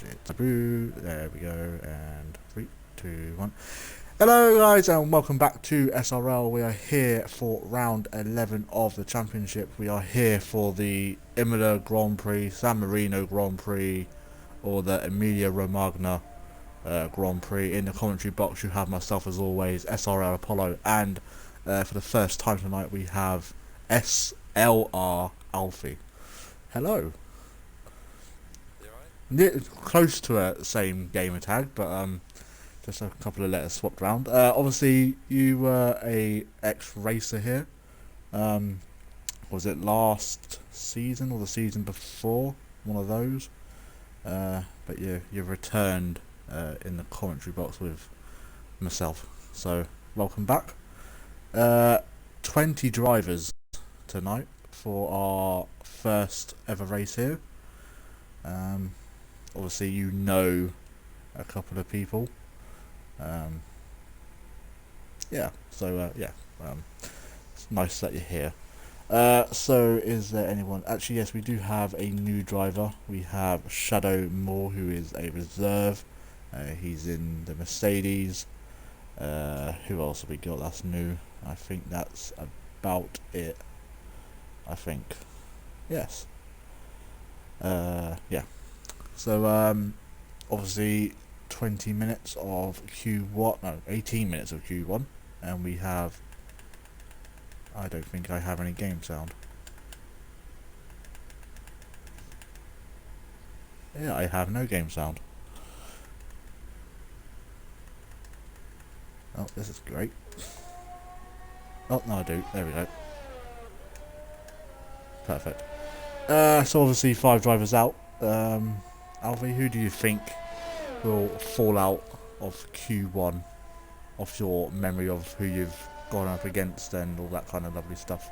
it. Taboo. There we go. And 3, 2, 1. Hello guys and welcome back to SRL. We are here for round 11 of the championship. We are here for the Imola Grand Prix, San Marino Grand Prix, or the Emilia Romagna Grand Prix. In the commentary box you have myself as always, SRL Apollo, and for the first time tonight we have SLR Alfie. Hello. Yeah, close to a same gamer tag, but just a couple of letters swapped around. Obviously, you were a ex-racer here. Was it last season or the season before? One of those. But you've returned in the commentary box with myself. So, welcome back. 20 drivers tonight for our first ever race here. Obviously, you know a couple of people. It's nice that you're here. So is there anyone? Actually, yes, we do have a new driver. We have Shadow Moore, who is a reserve. He's in the Mercedes. Who else have we got that's new? I think that's about it. I think. Yes. Yeah. So, obviously 20 minutes of Q1, no, 18 minutes of Q1, and we have, I don't think I have any game sound. Yeah, I have no game sound. Oh, this is great. Oh, no I do, there we go. Perfect. So obviously 5 drivers out. Alfie, who do you think will fall out of Q1 off your memory of who you've gone up against and all that kind of lovely stuff?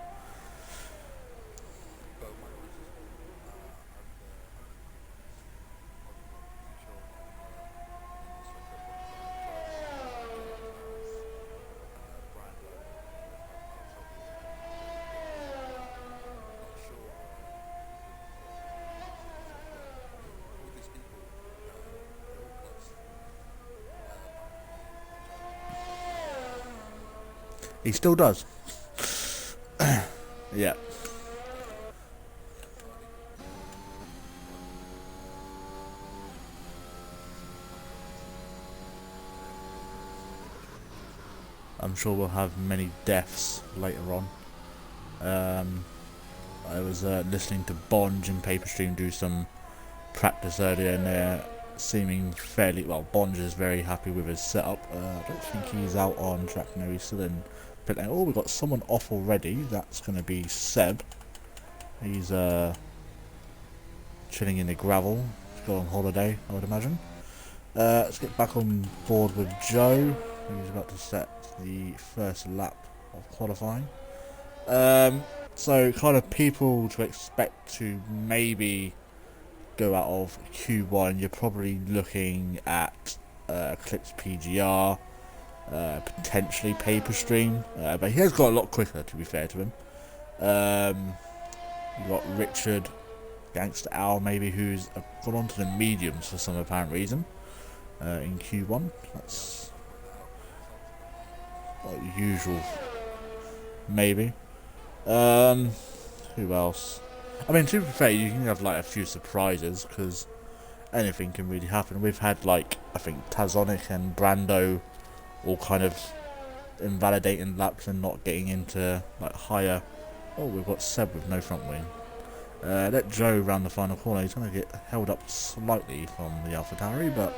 He still does. Yeah. I'm sure we'll have many deaths later on. I was listening to Bonge and Paperstream do some practice earlier, and they're seeming fairly well. Bonge is very happy with his setup. I don't think he's out on track. No, he's still in pit lane. Oh, we've got someone off already. That's going to be Seb. He's chilling in the gravel. He's gone on holiday, I would imagine. Let's get back on board with Joe. He's about to set the first lap of qualifying. So kind of people to expect to maybe go out of Q1, you're probably looking at Eclipse PGR, potentially Paperstream, but he has got a lot quicker, to be fair to him. You've got Richard, Gangster Owl maybe, who's gone on to the mediums for some apparent reason in Q1. That's like usual, maybe. Who else? I mean, to be fair, you can have like a few surprises because anything can really happen. We've had like, I think Tazonic and Brando all kind of invalidating laps and not getting into like higher. Oh, we've got Seb with no front wing. Let Joe round the final corner. He's going to get held up slightly from the AlphaTauri, but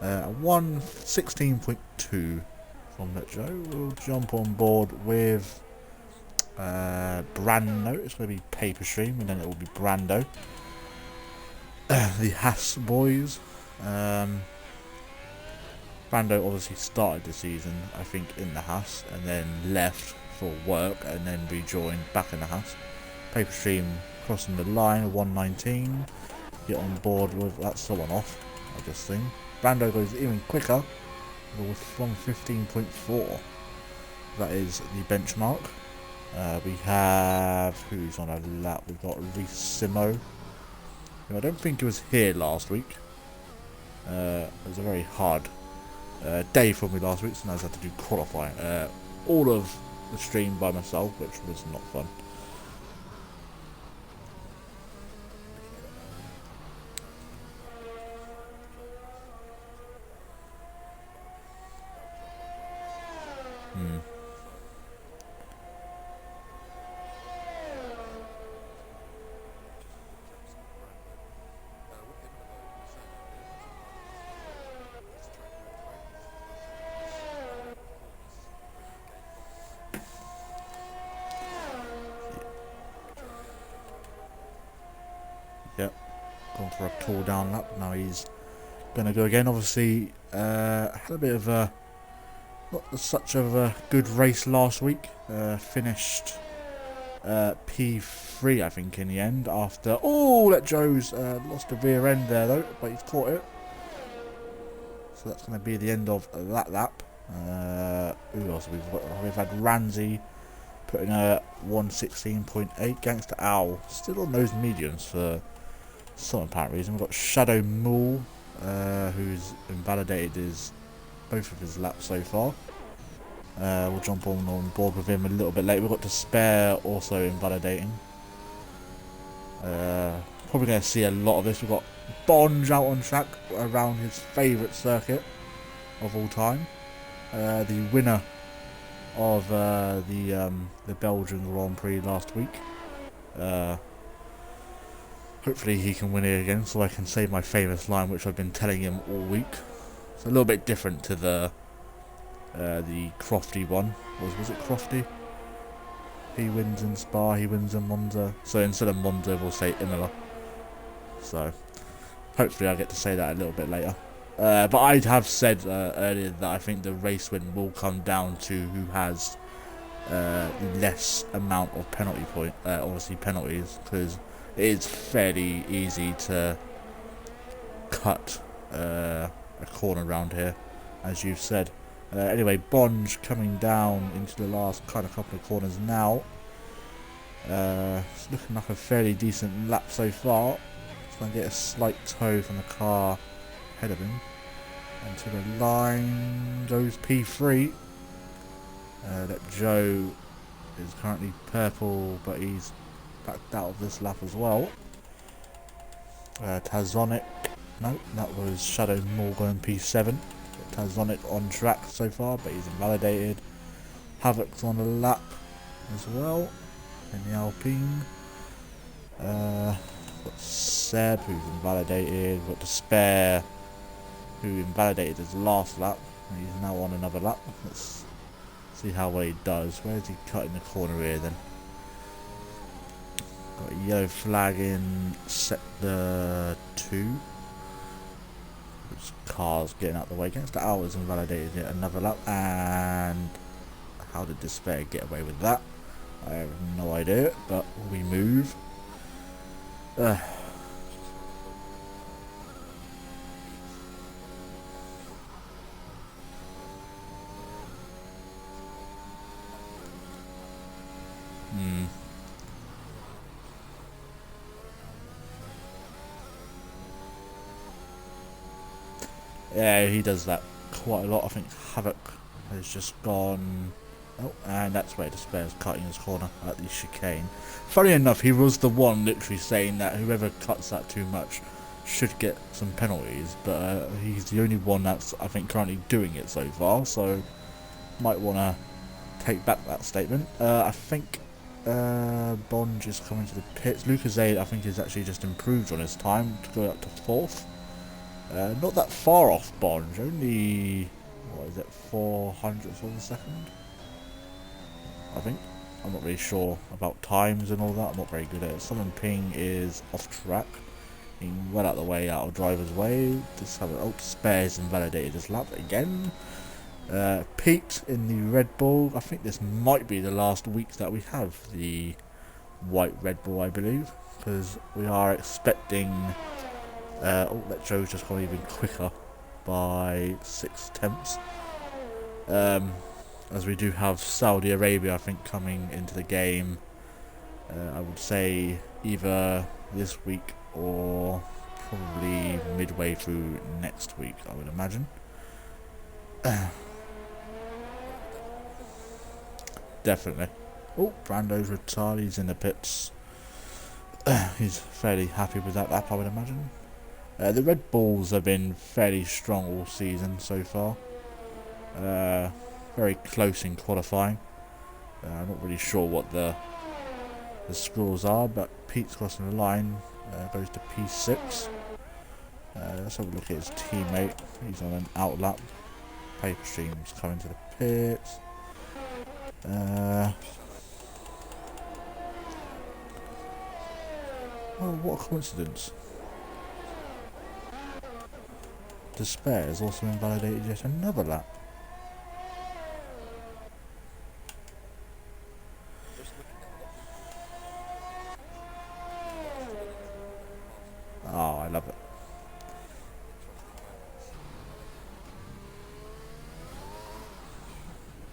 a 1:16.2 from Let Joe. We'll jump on board with Brando. It's going to be Paperstream, and then it will be Brando. The Haas boys. Brando obviously started the season, I think, in the Haas, and then left for work, and then rejoined back in the Haas. Paperstream crossing the line, 1:19. Get on board with that's someone off, I just think. Brando goes even quicker with 1:15.4. That is the benchmark. We have who's on a lap. We've got Reece Simo, who I don't think he was here last week. It was a very hard day for me last week, so I had to do qualifying. All of the stream by myself, which was not fun. Yep, gone for a cool down lap. Now he's gonna go again. Obviously, had a bit of a not such of a good race last week. Finished P3, I think, in the end. After that Joe's lost the rear end there though, but he's caught it. So that's gonna be the end of that lap. Who else we've got? We've had Ramsey putting a 116.8. Gangster Owl still on those mediums for some apparent reason. We've got Shadow Mool, who's invalidated both of his laps so far. We'll jump on board with him a little bit later. We've got Despair also invalidating. Probably going to see a lot of this. We've got Bonge out on track around his favourite circuit of all time. The winner of the Belgian Grand Prix last week. Hopefully he can win it again, so I can say my famous line, which I've been telling him all week. It's a little bit different to the Crofty one. Was it Crofty? He wins in Spa, he wins in Monza. So instead of Monza, we'll say Imola. So hopefully I'll get to say that a little bit later. But I have said earlier that I think the race win will come down to who has less amount of obviously penalties, because it is fairly easy to cut a corner around here, as you've said. Anyway, Bonge coming down into the last kind of couple of corners now. It's looking like a fairly decent lap so far. It's going to get a slight toe from the car ahead of him. And to the line goes P3. That Joe is currently purple, but he's backed out of this lap as well. Tazonic, no, that was Shadow Morgan P7. Tazonic on track so far, but he's invalidated. Havoc's on the lap as well in the Alpine. Got Seb, who's invalidated. Got Despair, who invalidated his last lap. He's now on another lap. Let's see how well he does. Where is he cutting the corner here then? Got a yellow flag in sector 2. Which car's getting out of the way. Against the Hours invalidated yet another lap. And how did Despair get away with that? I have no idea, but we move. Yeah, he does that quite a lot. I think Havoc has just gone. Oh, and that's where Despair's cutting his corner at the chicane. Funny enough, he was the one literally saying that whoever cuts that too much should get some penalties, but he's the only one that's, I think, currently doing it so far, so might want to take back that statement. I think Bonge is coming to the pits. Lucas Aid, I think, has actually just improved on his time to go up to 4th. Not that far off Bonge, only, what is it, 400ths of a second? I think. I'm not really sure about times and all that. I'm not very good at it. Summon Ping is off track. Being well out of the way, out of driver's way. Just have an Spares invalidated his lap again. Pete in the Red Bull. I think this might be the last week that we have the white Red Bull, I believe. Because we are expecting... that Joe's just gone even quicker by 6 tenths. As we do have Saudi Arabia, I think, coming into the game. I would say either this week or probably midway through next week, I would imagine. Definitely. Oh, Brando's retired. He's in the pits. He's fairly happy with that lap, I would imagine. The Red Bulls have been fairly strong all season so far. Very close in qualifying. I'm not really sure what the scores are, but Pete's crossing the line, goes to P6. Let's have a look at his teammate. He's on an out lap. Paper Stream's coming to the pits. Oh, what a coincidence. Despair has also invalidated yet another lap. Oh, I love it.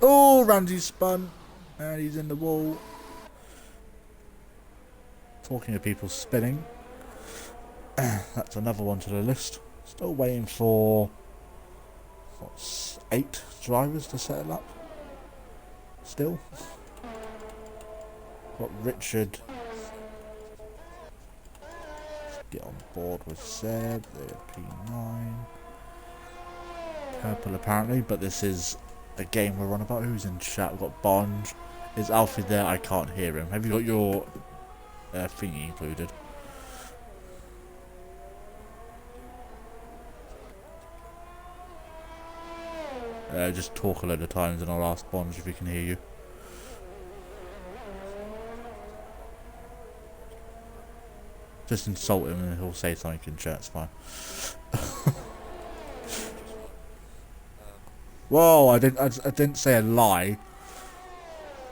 Oh, Ramsey spun. And he's in the wall. Talking of people spinning. That's another one to the list. Still waiting for 8 drivers to settle up. Still. Got Richard. Get on board with Seb. They're P9. Purple apparently, but this is a game we're on about. Who's in chat? We've got Bond. Is Alfie there? I can't hear him. Have you got your thingy included? Just talk a load of times and I'll ask Bond if he can hear you. Just insult him and he'll say something in chat, it's fine. Whoa, I didn't say a lie.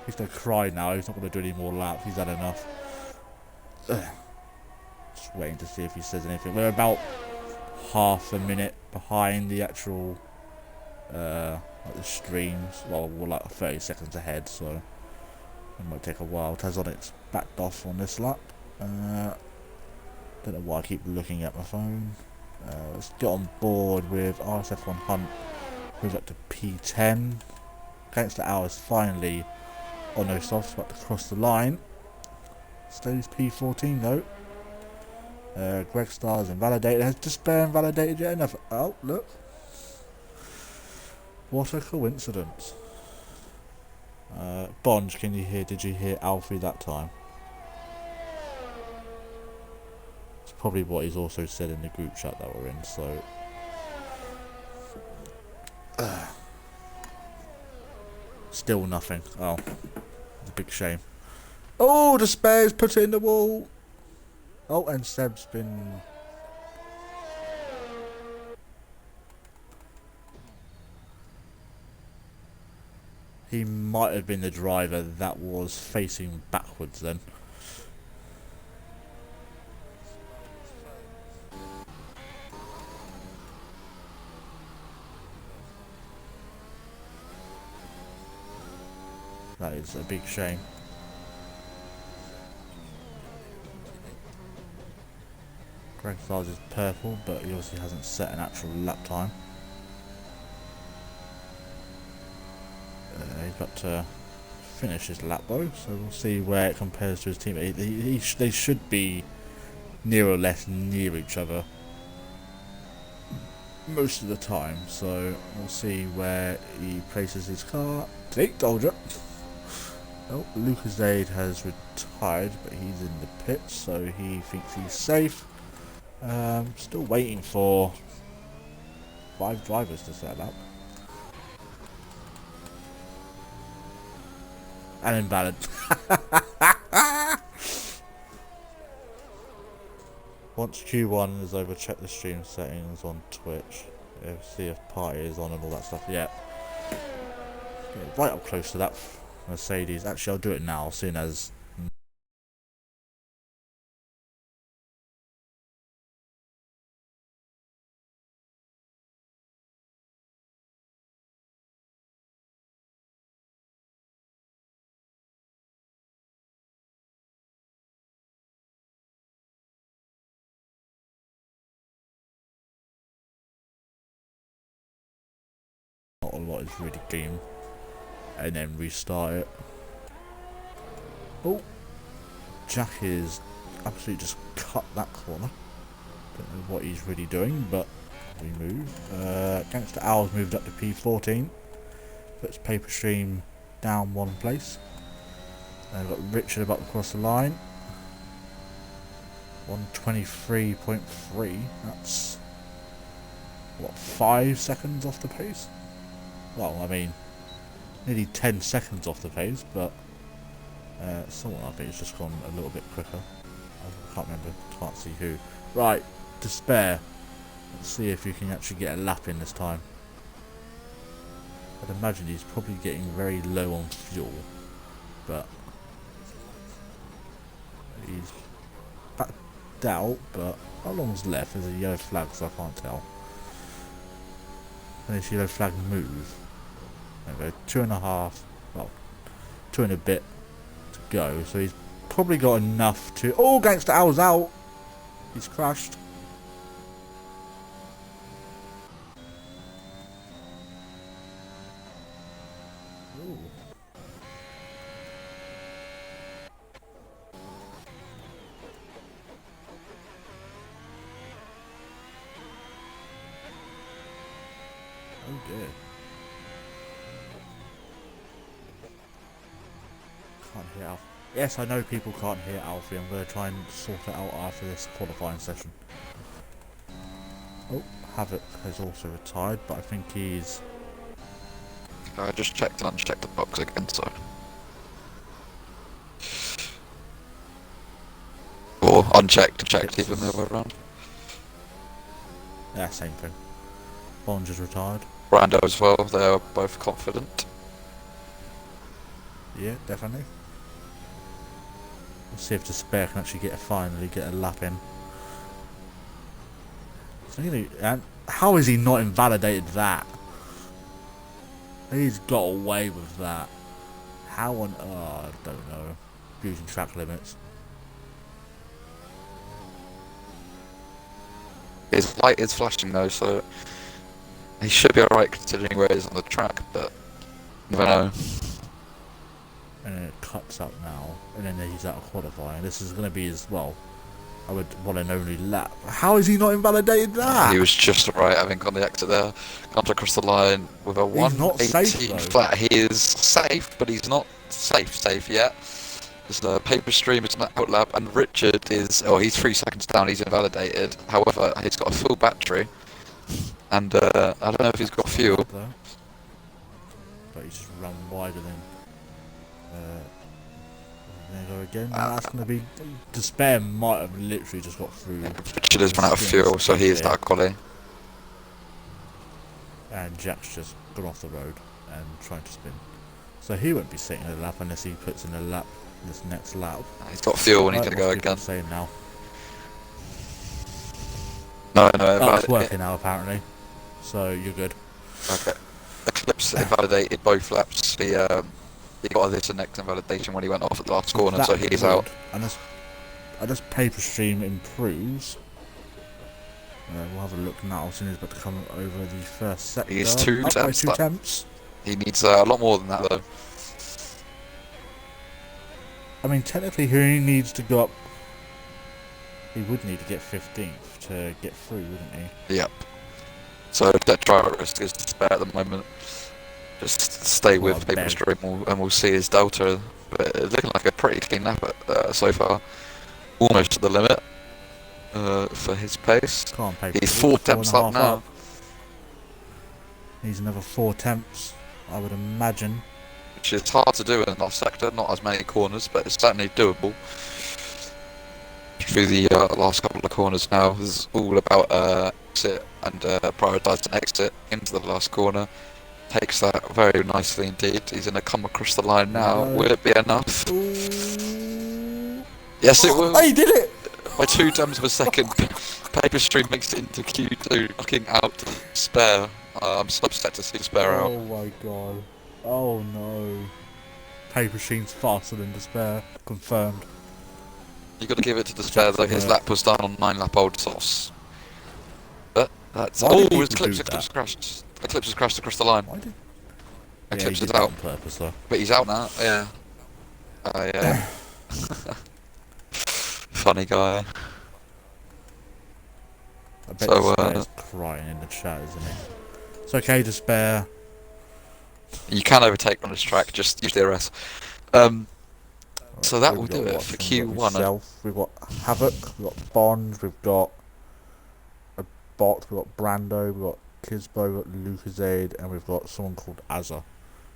He's gonna cry now, he's not gonna do any more laps, he's had enough. Just waiting to see if he says anything. We're about half a minute behind the actual like the streams. Well, we're like 30 seconds ahead, so it might take a while. Tazonic's backed off on this lap. Don't know why I keep looking at my phone. Let's get on board with RSF1 Hunt. Move up to P10. Gangster Hours finally on no softs, about to cross the line. Stays P14 though. Greg Star's invalidated. Has Despair invalidated yet? Enough. Oh, look. What a coincidence. Bond, did you hear Alfie that time? It's probably what he's also said in the group chat that we're in, so. Still nothing. Oh. It's a big shame. Oh, Despair's put it in the wall. Oh, and Seb's been. He might have been the driver that was facing backwards then. That is a big shame. Greg Stars is purple, but he obviously hasn't set an actual lap time. He's got to finish his lap though, so we'll see where it compares to his teammate. They should be near or less near each other most of the time, so we'll see where he places his car. See, told you. Oh, Lucas Aid has retired, but he's in the pits, so he thinks he's safe. Still waiting for 5 drivers to set up. And invalid. Once Q1 is over, check the stream settings on Twitch. See if party is on and all that stuff. Yeah. Get right up close to that Mercedes. Actually, I'll do it now, soon as not a lot is really clean. And then restart it. Oh, Jack is absolutely just cut that corner. Don't know what he's really doing, but we move. Gangster Owl's moved up to P14. Puts Paper Stream down one place. And we've got Richard about to cross the line. 123.3. That's what, 5 seconds off the pace? Well, I mean, nearly 10 seconds off the pace, but someone I think it's just gone a little bit quicker. I can't remember, can't see who. Right, Despair. Let's see if you can actually get a lap in this time. I'd imagine he's probably getting very low on fuel, but he's backed out. But how long's left? There's a yellow flag, so I can't tell. And this yellow flag move. There we go, 2.5, well, 2 and a bit to go. So he's probably got enough to. Oh, Gangster Owl's out. He's crashed. Ooh. Oh dear. Can't hear Alfie. Yes, I know people can't hear Alfie. I'm going to try and sort it out after this qualifying session. Oh, Havoc has also retired, but I think he's... I just checked and unchecked the box again, so... Or unchecked and checked, even the other way around. Yeah, same thing. Bond is retired. Brando as well, they are both confident. Yeah, definitely. Let's see if Despair can actually finally get a lap in. So, and how has he not invalidated that? He's got away with that. How on earth? I don't know. Using track limits. His light is flashing though, so he should be alright considering where he is on the track, but you never know. And then it cuts up now, and then he's out of qualifying. This is going to be his, well, I would want an only lap. How has he not invalidated that? He was just right, I think, on the exit there. Comes across the line with a 118 flat. He is safe, but he's not safe yet. There's Paper Stream is an out lap, and Richard is, oh, he's 3 seconds down, he's invalidated. However, he's got a full battery, and I don't know if he's got fuel. But he's just run wider than... there you go again. That's going to be... Despair might have literally just got through. Yeah, Richard has run out of fuel, so he is that quality. And Jack's just gone off the road and trying to spin. So he won't be sitting in a lap unless he puts in a lap this next lap. He's got fuel and he's going to go again. Saying now. No, oh, it's working now apparently. So you're good. Okay. Eclipse invalidated both laps. He got this and next invalidation when he went off at the last corner, so he's out. And as Paper Stream improves, we'll have a look now. As soon as he's about to come over the first sector. He's 2 tenths. 2 tenths. He needs a lot more than that though. I mean, technically, he only needs to go up. He would need to get 15th to get through, wouldn't he? Yep. So that driver risk is Despair at the moment. Just stay with Paper Stream and we'll see his delta. But it's looking like a pretty clean lap so far. Almost at the limit for his pace. He's 4 tenths up now. Needs another 4 tenths, I would imagine. Which is hard to do in our sector, not as many corners, but it's certainly doable. Through the last couple of corners now, it's all about exit and prioritising exit into the last corner. Takes that very nicely indeed. He's going to come across the line now. Will it be enough? Ooh. Yes, it will. Oh, he did it! By 2 tenths of a second. Paper Stream makes it into Q2, knocking out Despair. I'm so upset to see Despair out. Oh my god. Oh no. Paper Stream's faster than Despair. Confirmed. You got to give it to Despair though. His lap was done on 9 lap old sauce. But that's his Eclipse crashed. Eclipse has crashed across the line. Why did? Yeah, Eclipse he is did that out. on purpose, though. But he's out now, yeah. Yeah. Funny guy. I bet So, Despair's crying in the chat, isn't he? It's okay, Despair. you can overtake on this track, just use DRS. So that will do it for Q1. We've got Havoc, we've got Bond, we've got a bot, we've got Brando, we've got Kisbo, we've got Lucasade, and we've got someone called Azza.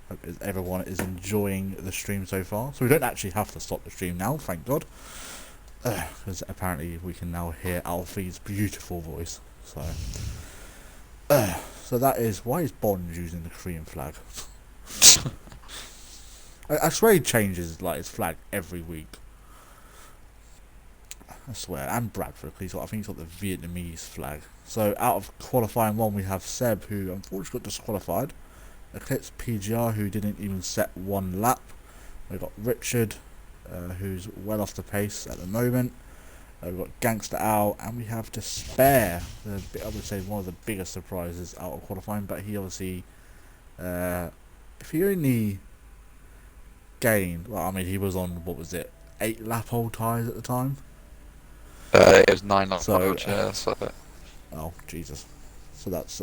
Hope everyone is enjoying the stream so far. So we don't actually have to stop the stream now, thank God. Because apparently we can now hear Alfie's beautiful voice. So that is, why is Bond using the Korean flag? I swear he changes like his flag every week. I swear, and Bradford, I think he's got the Vietnamese flag. So out of qualifying one, we have Seb, who unfortunately got disqualified. Eclipse PGR, who didn't even set one lap. We've got Richard, who's well off the pace at the moment. We've got Gangster Al, and we have Despair. I would say one of the biggest surprises out of qualifying, but he obviously, if he only gained, well, I mean, he was on, what was it, 8 lap old tyres at the time? It was 9 lap old, yeah, so... Oh, Jesus. So that's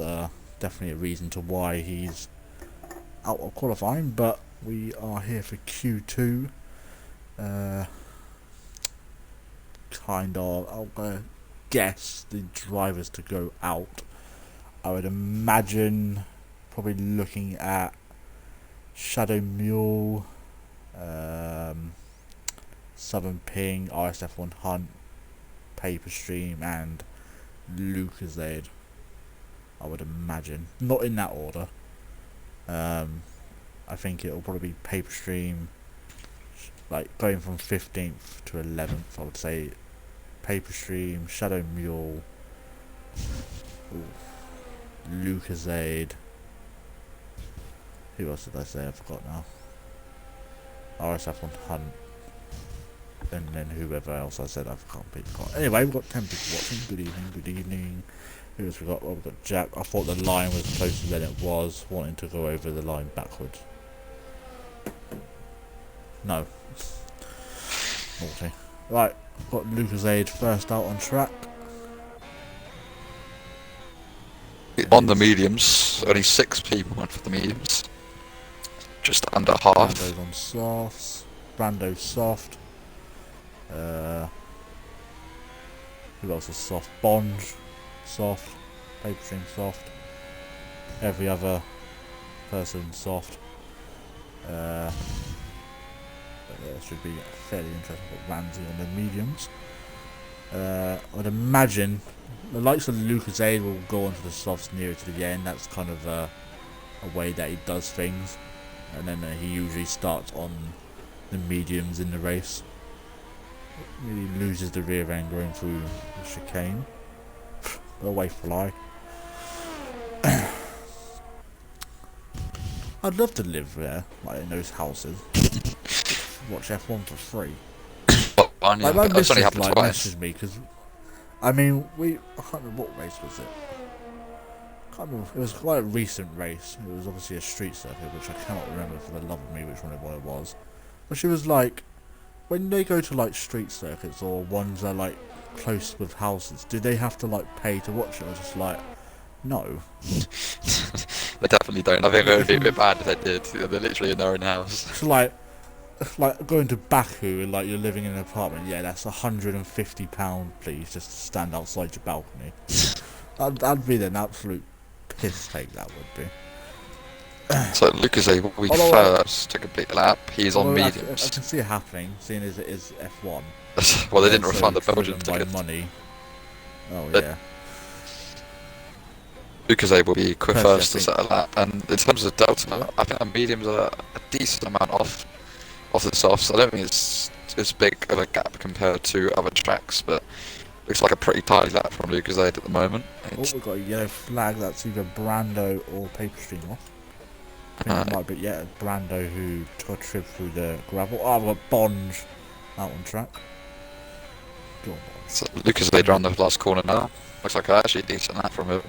definitely a reason to why he's out of qualifying, but we are here for Q2. Kind of, I'll guess the drivers to go out. I would imagine probably looking at Shadow Mule, Southern Ping, RSF1 Hunt, Paper Stream, and Lucasade. I would imagine, not in that order. I think it'll probably be Paper Stream, like going from 15th to 11th. I would say Paper Stream, Shadow Mule, Lucasade. Who else did I say? I forgot now. RSF1 Hunt, and then whoever else I said, I can't be forgot. Anyway, we've got 10 people watching. Good evening, good evening. Who else we got? Well, we've got Jack. I thought the line was closer than it was, wanting to go over the line backwards. No. Naughty. Right, got Lucasade first out on track. On the mediums, only 6 people went for the mediums. Just under half. Brando's on softs. Brando's soft. Who else is soft? Bond, soft. Paper Stream, soft. Every other person, soft. But yeah, it should be fairly interesting. Got Ramsey on the mediums. I'd imagine the likes of Lucasade will go onto the softs nearer to the end. That's kind of a way that he does things. And then he usually starts on the mediums in the race. Really loses the rear end going through the chicane. Away fly. I'd love to live there, like in those houses. Watch F1 for free. Well, yeah, my that's only missus happened twice. messaged me because, I mean, I can't remember what race was it. Can't remember. It was quite a recent race. It was obviously a street circuit, which I cannot remember for the love of me which one it was. But she was like, when they go to like street circuits or ones that are like close with houses, do they have to like pay to watch it? I was just like, no. They definitely don't. I think it would be a bit bad if they did. They're literally in their own house. So like going to Baku and like you're living in an apartment, yeah, that's £150 please, just to stand outside your balcony. That'd be an absolute piss take, that would be. So Lucas will be first to complete the lap. He's on mediums. I can see it happening, seeing as it is F1. Well, they didn't refund the Belgian ticket. Money. Oh yeah. Lucas will be quick first to set a lap, and in terms of delta, I think the mediums are a decent amount off the softs. I don't think it's as big of a gap compared to other tracks, but looks like a pretty tidy lap from Lucas at the moment. We've got a yellow flag. That's either Brando or Paper Stream off. I think it might be Brando who took a trip through the gravel. Oh, I've got Bond out on track. Go on, Bond. So Lucas around the last corner now. Looks like actually a decent lap from him.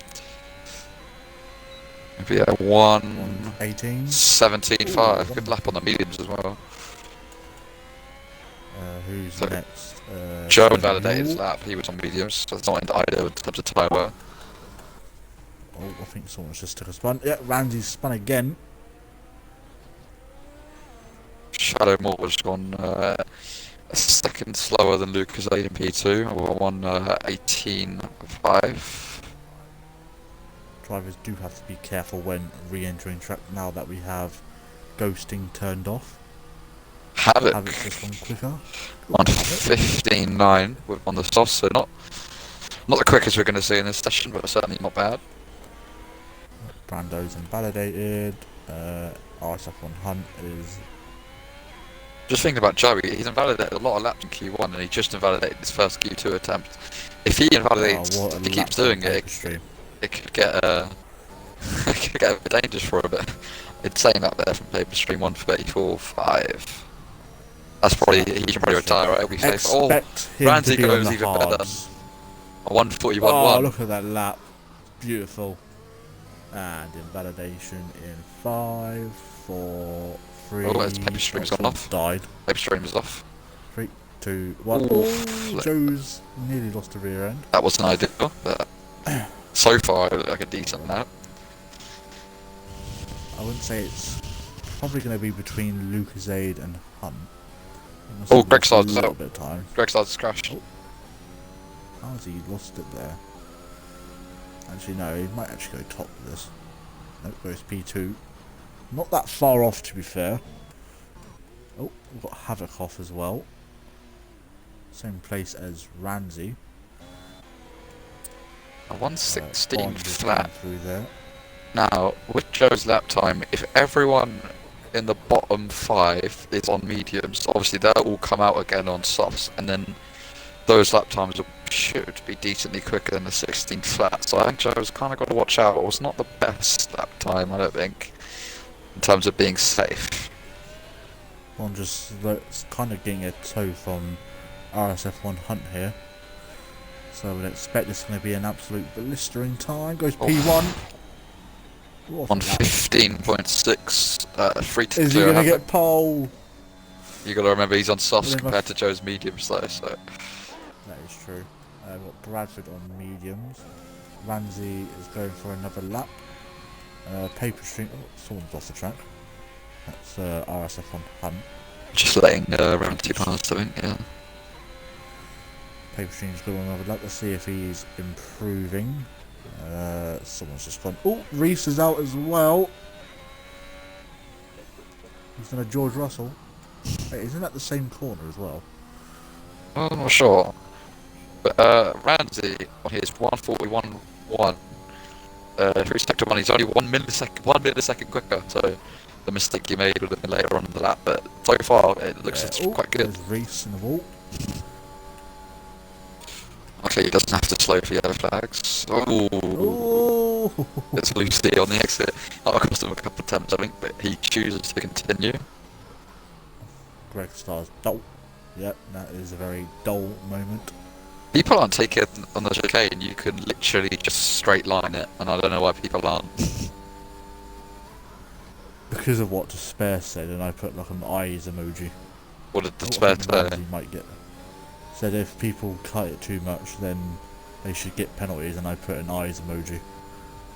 Maybe a 1:17.5. Good lap on the mediums as well. Who's So next? Joe invalidated his lap. He was on mediums, so it's not in either in terms of tyre wear. Oh, I think someone's just took a spun. Yeah, Ramsey's spun again. Shadow Moore was gone a second slower than Lucas Aid in P2, or 1:18.5. Drivers do have to be careful when re-entering track now that we have ghosting turned off. Havoc just gone quicker. 1:15.9 on the soft, so not the quickest we're going to see in this session, but certainly not bad. Brando's invalidated. RSF1 Hunt is... Just thinking about Joey, he's invalidated a lot of laps in Q1 and he just invalidated his first Q2 attempt. If he invalidates, if he keeps doing it, it could get it could get a bit dangerous for a bit. It's saying up there from paper stream 1:34.5. That's probably, he should probably retire, right? He'll be safe. Oh, Ramsey goes even better. 1:41.1. Oh, look at that lap. Beautiful. And invalidation in 5, 4, 3. Oh, his paper stream's gone off. Died. Paper stream is off. 3, 2, 1. Oh, Joe's nearly lost a rear end. That wasn't ideal, but so far it looked like a decent lap. I wouldn't say it's probably going to be between Lucas Aid and Hunt. Oh, Greg Sard's out. Bit of time. Greg Sard's crashed. Oh. How has he lost it there? Actually, no, he might actually go top of this. Nope, goes P2. Not that far off, to be fair. Oh, we've got Havoc off as well. Same place as Ramsey. A 1:16 flat. Through there. Now, with Joe's lap time, if everyone in the bottom 5 is on mediums, obviously they'll all come out again on softs, and then those lap times should be decently quicker than the 16 flat. So I think Joe's kind of got to watch out. It was not the best lap time, I don't think, in terms of being safe. I'm just kind of getting a toe from RSF1 Hunt here. So I would expect this is going to be an absolute blistering time. Goes P1. 1:15.6. Free to Is he going to get pole? You got to remember he's on softs compared to Joe's mediums though. So that is true. We've got Bradford on mediums. Ramsey is going for another lap. Paper Stream. Oh, someone's off the track. That's RSF1 Hunt. Just letting Ramsey pass, I think. Yeah. Paper Stream's going on another lap. Let's see if he's improving. Someone's just gone. Oh, Reese is out as well. He's done a George Russell. Wait, isn't that the same corner as well? I'm not sure. But Ramsey on his 1:41.1 through sector 1, he's only 1 millisecond quicker. So the mistake he made would have been later on in the lap. But so far it looks quite good. There's Reese in the wall. Luckily he doesn't have to slow for yellow flags. Oh, it's Lucy on the exit. That'll cost him a couple of attempts, I think, but he chooses to continue. Greg Starr's dull. Yep, that is a very dull moment. People aren't taking on the chicane, you can literally just straight line it, and I don't know why people aren't. Because of what Despair said, and I put like an eyes emoji. What did Despair say? Might get. Said if people cut it too much, then they should get penalties, and I put an eyes emoji.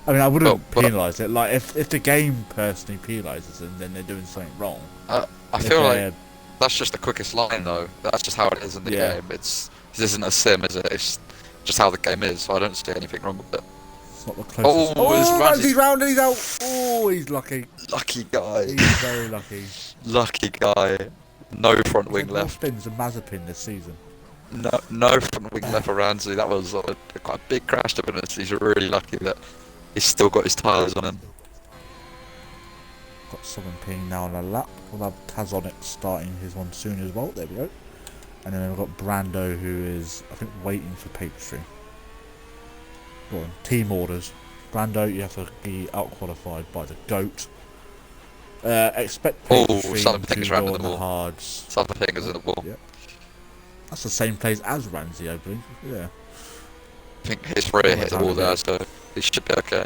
I mean, I wouldn't penalise it. Like, if the game personally penalises them, then they're doing something wrong. I feel like that's just the quickest line, though. That's just how it is in the game. This isn't a sim, is it? It's just how the game is, so I don't see anything wrong with it. It's not the closest. Oh, Ramsey's round and he's out! Oh, he's lucky. Lucky guy. He's very lucky. Lucky guy. No front wing left. Spins a Mazepin this season. No front wing left for Ramsey. That was quite a big crash, to be honest. He's really lucky that he's still got his tyres on him. Got someone peeing now on a lap. We'll have Tazonic starting his one soon as well. There we go. And then we've got Brando, who is, I think, waiting for paper stream. Go on, team orders. Brando, you have to be out-qualified by the GOAT. Expect paper stream to go on the hards. Southern Fingers in the wall. Yep. That's the same place as Ramsey, I believe. Yeah. I think his rear hit the wall there, so he should be okay.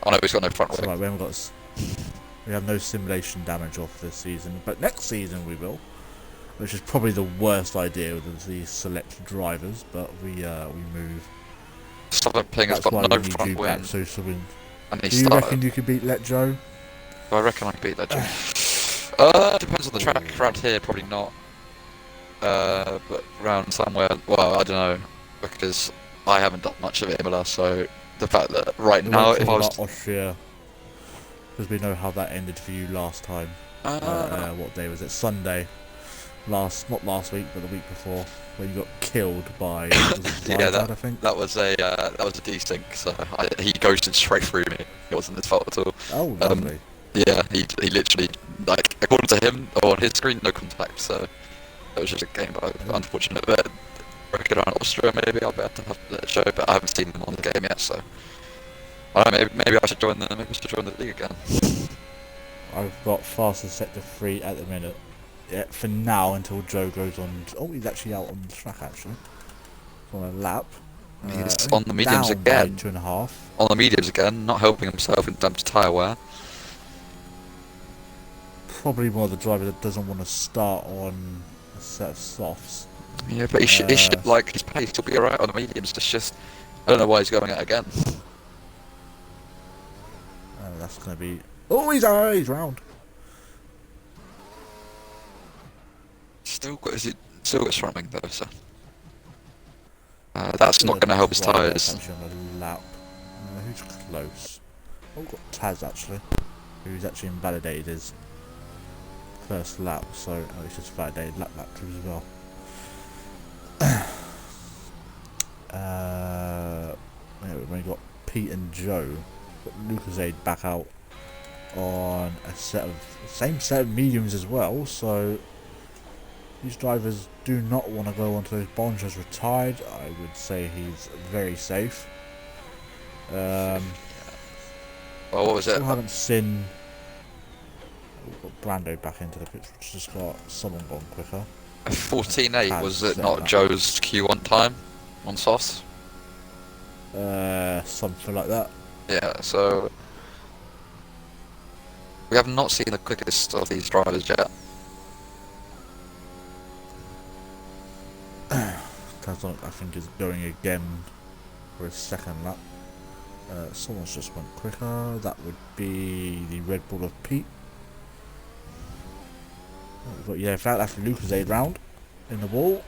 I Oh no, he's got no front It's wing. alright, we have no simulation damage off this season, but next season we will, which is probably the worst idea with these select drivers. But we move. Southern Ping has That's got why no we need front you wing, back, so and he do you started. reckon you could beat Let Joe? I reckon I can beat that. Depends on the track. Around here, probably not. But around somewhere, well, I don't know, because I haven't done much of Imola, so the fact that right now, if I was about Austria, because we know how that ended for you last time. What day was it? Sunday. Not last week, but the week before, where you got killed by yeah, I think. that was a desync, so he ghosted straight through me. It wasn't his fault at all. Oh, lovely. Yeah, he literally, like, according to him, or on his screen, no contact, so it was just a game, but unfortunate. But I reckon around Austria, maybe I'll be able to have that show, but I haven't seen him on the game yet, so I don't know, maybe I should join the league again. I've got fastest sector 3 at the minute. Yeah, for now, until Joe goes on. Oh, he's actually out on the track, actually. On a lap. He's on the mediums down again. By 2.5. On the mediums again, not helping himself in terms of tyre wear. Probably more the driver that doesn't want to start on a set of softs. Yeah, but he should, like, his pace, he'll be alright on the mediums, just, I don't know why he's going out again. That's going to be... Oh, he's round. Still got his front wing though, so that's not going to help his tyres. Actually on a lap. Who's close? Oh, we've got Taz actually, who's actually invalidated his first lap, so he's just validated lap 2 as well. We've only got Pete and Joe. Got Lucasade back out on a same set of mediums as well, so these drivers do not want to go onto those. Bond has retired. I would say he's very safe. Well, what was it? I haven't seen. We've got Brando back into the pits, which just got someone gone quicker. 14.8, was it not Joe's Q1 time on softs? Something like that. Yeah, so we have not seen the quickest of these drivers yet. Tazon, I think, is going again for his second lap. Someone's just went quicker. That would be the Red Bull of Pete. But yeah, in fact, that's Lucasade round in the wall.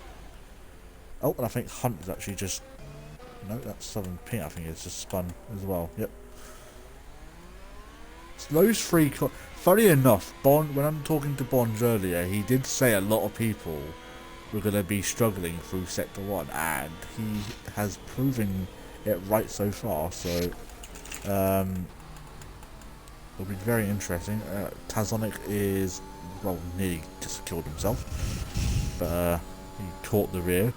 Oh, and I think Hunt is actually just... No, that's Southern Pete, I think it's just spun as well. Yep. So those three... Funny enough, Bond, when I'm talking to Bond earlier, he did say a lot of people were going to be struggling through Sector 1, and he has proven it right so far, so it'll be very interesting. Tazonic is, well, nearly just killed himself, but he caught the rear.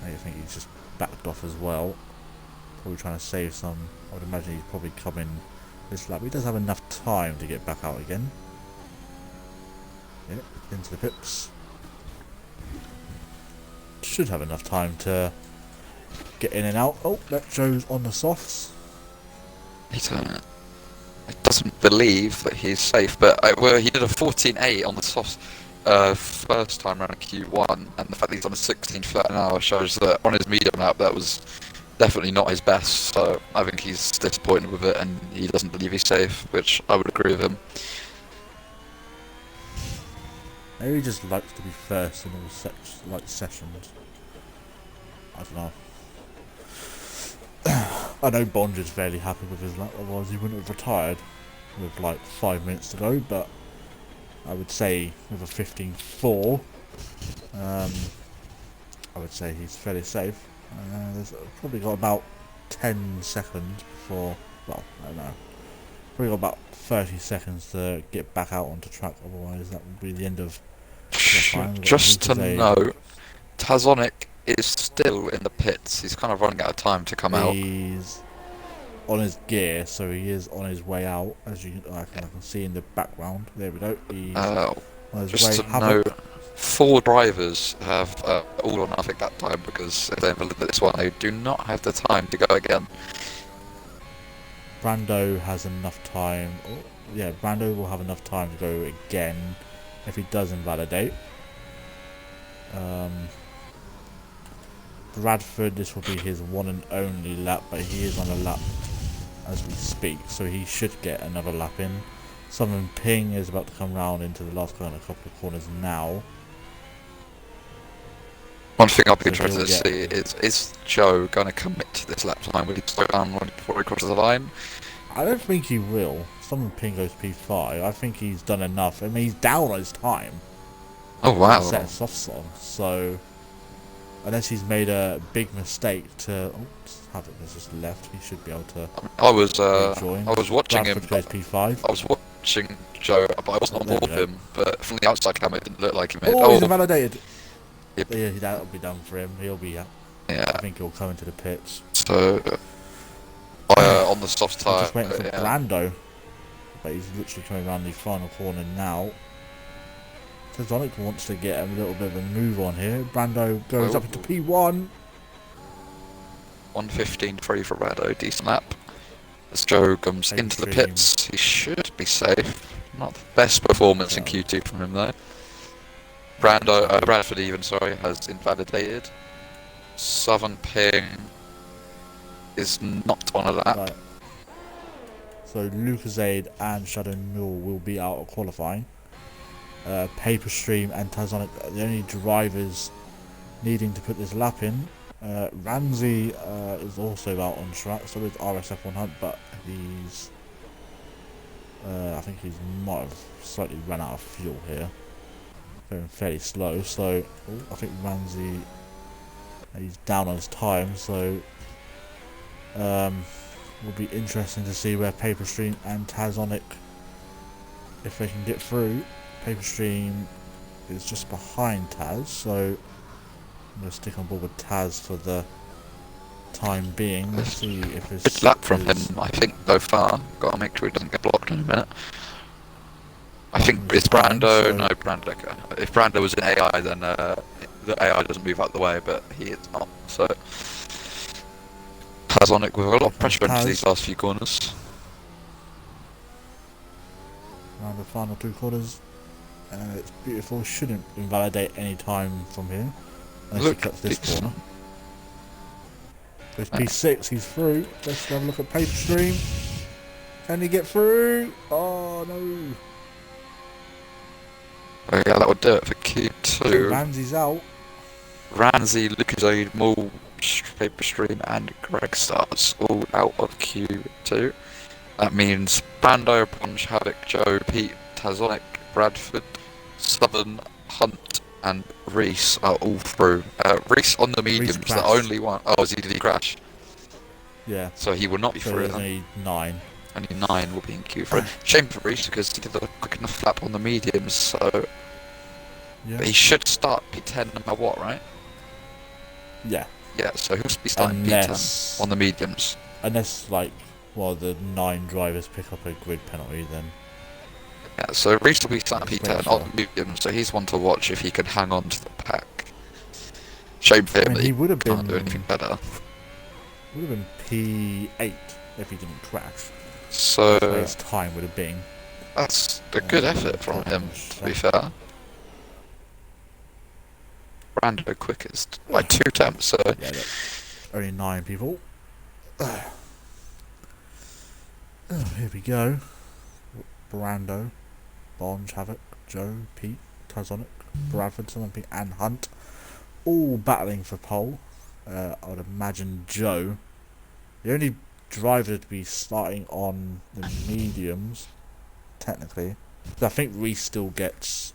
I think he's just backed off as well, probably trying to save some. I would imagine he's probably coming this lap. He does have enough time to get back out again. Yep, into the pips. Should have enough time to get in and out. Oh, that Joe's on the softs. He doesn't believe that he's safe, but he did a 14.8 on the softs first time around Q1, and the fact that he's on a 16 flat an hour shows that on his medium lap that was definitely not his best, so I think he's disappointed with it and he doesn't believe he's safe, which I would agree with him. Maybe he just likes to be first in all sessions. I don't know. I know Bond is fairly happy with his lap, otherwise he wouldn't have retired with like 5 minutes to go, but I would say with a 15.4, I would say he's fairly safe. There's probably got about 10 seconds before, well, I don't know, probably got about 30 seconds to get back out onto track, otherwise that would be the end of the time. Just to know, Tazonic is still in the pits. He's kind of running out of time to come out. He's on his gear, so he is on his way out, as I can see in the background. There we go. He's on his just way. to know, 4 drivers have all or nothing that time, because if they invalidate this one, they do not have the time to go again. Brando has enough time. Oh, yeah, Brando will have enough time to go again if he does invalidate. Bradford, this will be his one and only lap, but he is on a lap as we speak, so he should get another lap in. Southern Ping is about to come round into the last corner, a couple of corners now. One thing I'll be interested to see is Joe going to commit to this lap time? Will he slow down before he crosses the line? I don't think he will. Southern Ping goes P5. I think he's done enough. I mean, he's down on his time. Oh wow! Set softs on, so unless he's made a big mistake to have it just left, he should be able to. I was watching Bradford him. Goes P5. I was watching Joe, but I wasn't on board with him. But from the outside camera, it didn't look like he made. Oh, he's invalidated. Yep. Yeah, that'll be done for him. He'll be. Yeah. I think he'll come into the pits. So, on the soft tyre. Just waiting for Brando, but he's literally coming around the final corner now. Tazonic wants to get a little bit of a move on here. Brando goes up into P1. 1:15.3 for Brando, decent lap. As Joe comes into the pits, he should be safe. Not the best performance in Q2 from him though. Bradford has invalidated. Southern Ping is not on a lap. Right. So Lucasade and Shadow Mule will be out of qualifying. Paper Stream and Tazonic are the only drivers needing to put this lap in. Ramsey is also out on track, so is RSF1 Hunt, but he's I think he might have slightly run out of fuel here. Going fairly slow, so I think Ramsey, he's down on his time, so will be interesting to see where Paper Stream and Tazonic, if they can get through. Paper Stream is just behind Taz, so I'm going to stick on board with Taz for the time being. Let's see if there's good lap from him, I think, so far. Got to make sure he doesn't get blocked in a minute. I think it's Brando. So no, Brando. If Brando was in AI, then the AI doesn't move out the way, but he is not. So Tazonic with a lot of pressure into these last few corners. Around the final two corners. It's beautiful. Shouldn't invalidate any time from here unless he cuts this corner. Goes P6. He's through. Let's have a look at Paper Stream. Can he get through? Oh no. Oh yeah, that would do it for Q2. Ramsey's out. Ramsey, Lucasade, Mule, Paper Stream, and Greg Stars all out of Q2. That means Brando, Punch, Havoc, Joe, Pete, Tazonic, Bradford, Southern, Hunt, and Reese are all through. Reese on the mediums, the only one. Oh, did he crash? Yeah. So he will not be through. Only 9. Only 9 will be in Q3. Shame for Reese because he did a quick enough lap on the mediums, so. Yeah. But he should start P10 no matter what, right? Yeah. Yeah, so he'll be starting P10 on the mediums. Unless, the 9 drivers pick up a grid penalty, then. Yeah, so Reese will be starting P10 on the mediums, so he's one to watch if he can hang on to the pack. Shame for him that he can't do anything better. Would have been P8 if he didn't crash. So his time would have been. That's a good effort from him, to be fair. Brando quickest by 2 attempts, so. Yeah, only 9 people. Here we go. Brando, Bonge, Havoc, Joe, Pete, Tazonic, Bradford, Pete, and Hunt, all battling for pole. I would imagine Joe, the only driver to be starting on the mediums, technically. I think Reese still gets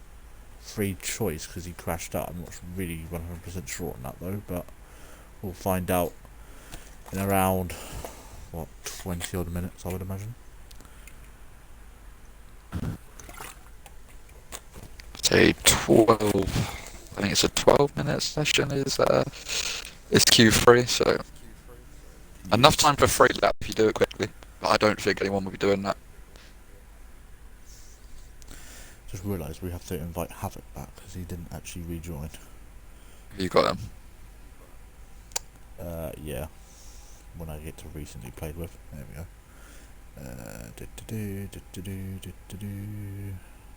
free choice because he crashed out. I'm not really 100% sure on that though, but we'll find out in around 20 odd minutes, I would imagine. Say 12. I think it's a 12-minute session. Is Q3, so enough time for free lap if you do it quickly. But I don't think anyone will be doing that. Just realised we have to invite Havoc back because he didn't actually rejoin. You got him? Yeah. When I get to recently played with. There we go.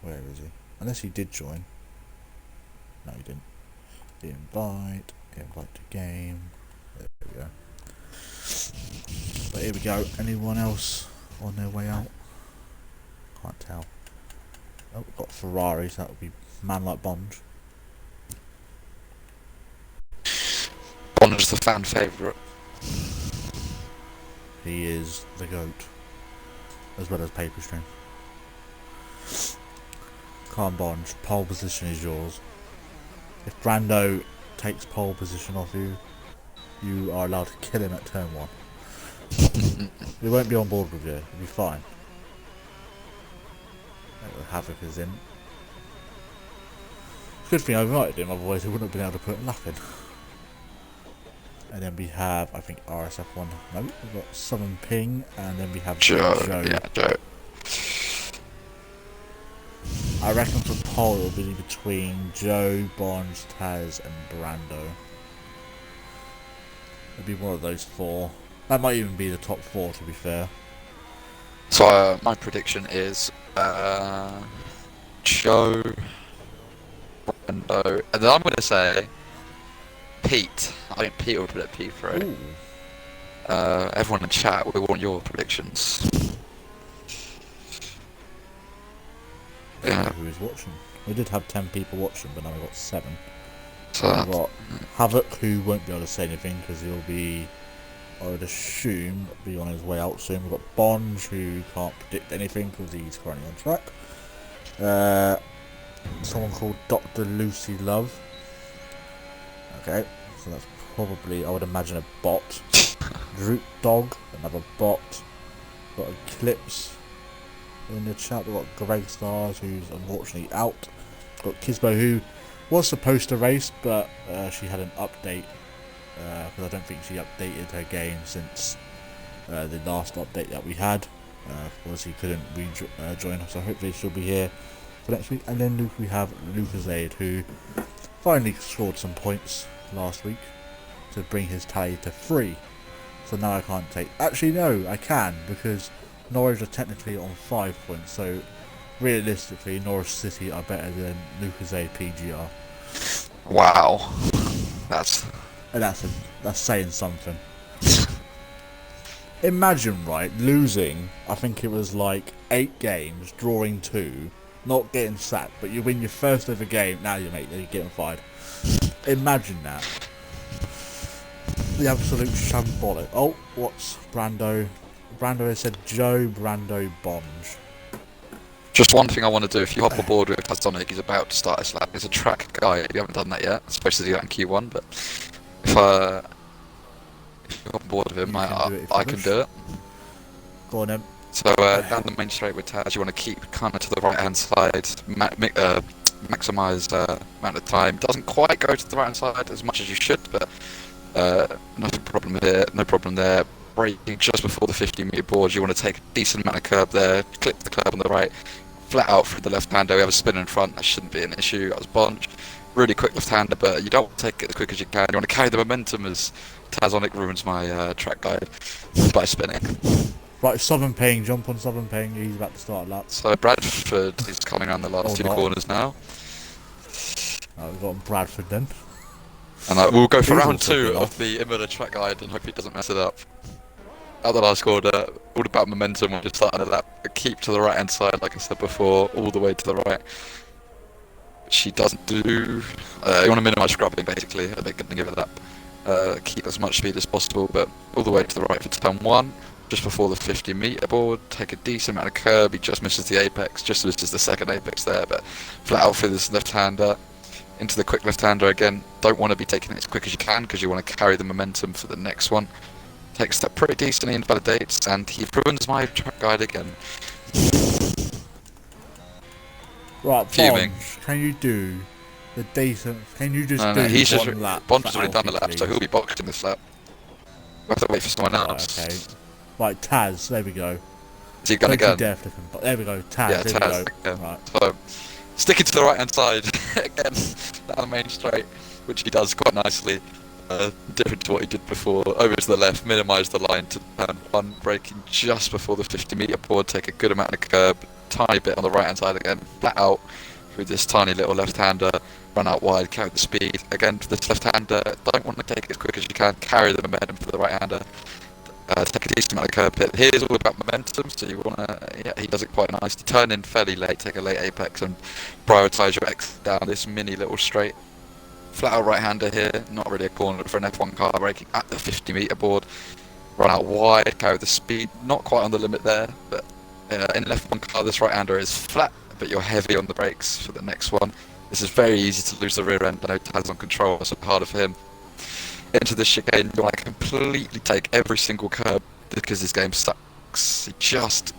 Where is he? Unless he did join. No, he didn't. Invite to game. There we go. But here we go. Anyone else on their way out? Can't tell. Oh, we've got Ferraris. That would be man like Bond. Bond's the fan favourite. He is the GOAT, as well as Paper Stream. Calm Bond, pole position is yours. If Brando takes pole position off you, you are allowed to kill him at turn 1. We won't be on board with you, you'll be fine. Havoc is in. Good thing I invited him, otherwise he wouldn't have been able to put luck in. And then we have, I think, RSF1. No, we've got Southern Ping, and then we have Joe. Yeah, Joe. I reckon for pole it'll be between Joe, Bonds, Taz, and Brando. It'll be one of those 4. That might even be the top 4, to be fair. So my prediction is Joe, Brando, and then I'm going to say Pete. I think Pete will predict Pete for it. Everyone in chat, we want your predictions. Yeah. Who is watching? We did have 10 people watching, but now we've got 7. So we've got Havoc, who won't be able to say anything because he'll be, I would assume, be on his way out soon. We've got Bonds, who can't predict anything because he's currently on track. Someone called Dr. Lucy Love. Okay, so that's probably, I would imagine, a bot. Droop Dog, another bot. Got Eclipse in the chat. We've got Greg Stars, who's unfortunately out. Got Kisbo, who was supposed to race, but she had an update, because I don't think she updated her game since the last update that we had. Of course, he couldn't join us, so hopefully she'll be here for next week. And then we have Lucasade, who finally scored some points last week to bring his tally to 3. So now I can't take... Actually, no, I can, because Norwich are technically on 5 points, so realistically Norwich City are better than Lucasade PGR. Wow. That's saying something. Imagine, right, losing, I think it was like 8 games, drawing 2, not getting sacked, but you win your first ever game, now you're getting fired. Imagine that. The absolute shambolic. Oh, what's Brando? Brando has said Joe, Brando, Bonge. Just one thing I want to do, if you hop on board with Tazonic, he's about to start his lap. There's a track guide, if you haven't done that yet. I'm supposed to do that in Q1, but if you hop on board with him, I can do it. Go on then. So down the main straight with Taz, you want to keep kind of to the right hand side, maximise amount of time. Doesn't quite go to the right hand side as much as you should, but no problem here, no problem there. Braking just before the 50-metre board, you want to take a decent amount of curb there, clip the curb on the right, flat out through the left-hander. We have a spin in front, that shouldn't be an issue. That was Bonge. Really quick left-hander, but you don't want to take it as quick as you can. You want to carry the momentum as Tazonic ruins my track guide by spinning. Right, Southern Paying, jump on Southern Paying, he's about to start a lap. So Bradford is coming around the last 2 corners now. We've got Bradford then. And we'll go for round 2 of the Imola track guide and hope he doesn't mess it up. At the last quarter, all about momentum, we're just starting a lap. Keep to the right hand side, like I said before, all the way to the right. She doesn't do... you want to minimise scrubbing basically, at the beginning of a lap. Keep as much speed as possible, but all the way to the right for turn 1. Just before the 50-metre board, take a decent amount of curb, he just misses the apex, just misses the second apex there, but flat out for this left-hander. Into the quick left-hander again, don't want to be taking it as quick as you can, because you want to carry the momentum for the next one. Takes that pretty decently, invalidates, and he ruins my track guide again. Right, Fuming. Can you do the decent... Can you just do he's one just, lap? Bond has already done the lap, so he'll be boxed in this lap. We'll have to wait for someone else. Okay. Right, Taz, there we go. Is he gonna go? There we go, Taz, yeah, there Taz, we go. Right. So, sticking to the right hand side, again, down the main straight, which he does quite nicely. different to what he did before. Over to the left, minimise the line to turn one, braking just before the 50-metre board, take a good amount of curb, tiny bit on the right hand side again, flat out through this tiny little left-hander, run out wide, carry the speed. Again, for this left-hander, don't want to take it as quick as you can, carry the momentum for the right-hander. Take a decent amount of curb hit. Here's all about momentum, so you want to, yeah, he does it quite nicely. Turn in fairly late, take a late apex and prioritise your exit down this mini little straight. Flat out right-hander here, not really a corner for an F1 car, braking at the 50-metre board. Run out wide, carry the speed, not quite on the limit there, but in an F1 car this right-hander is flat, but you're heavy on the brakes for the next one. This is very easy to lose the rear end. I know Taz on control, so harder for him. Into the chicane, you want to completely take every single curb because this game sucks. He just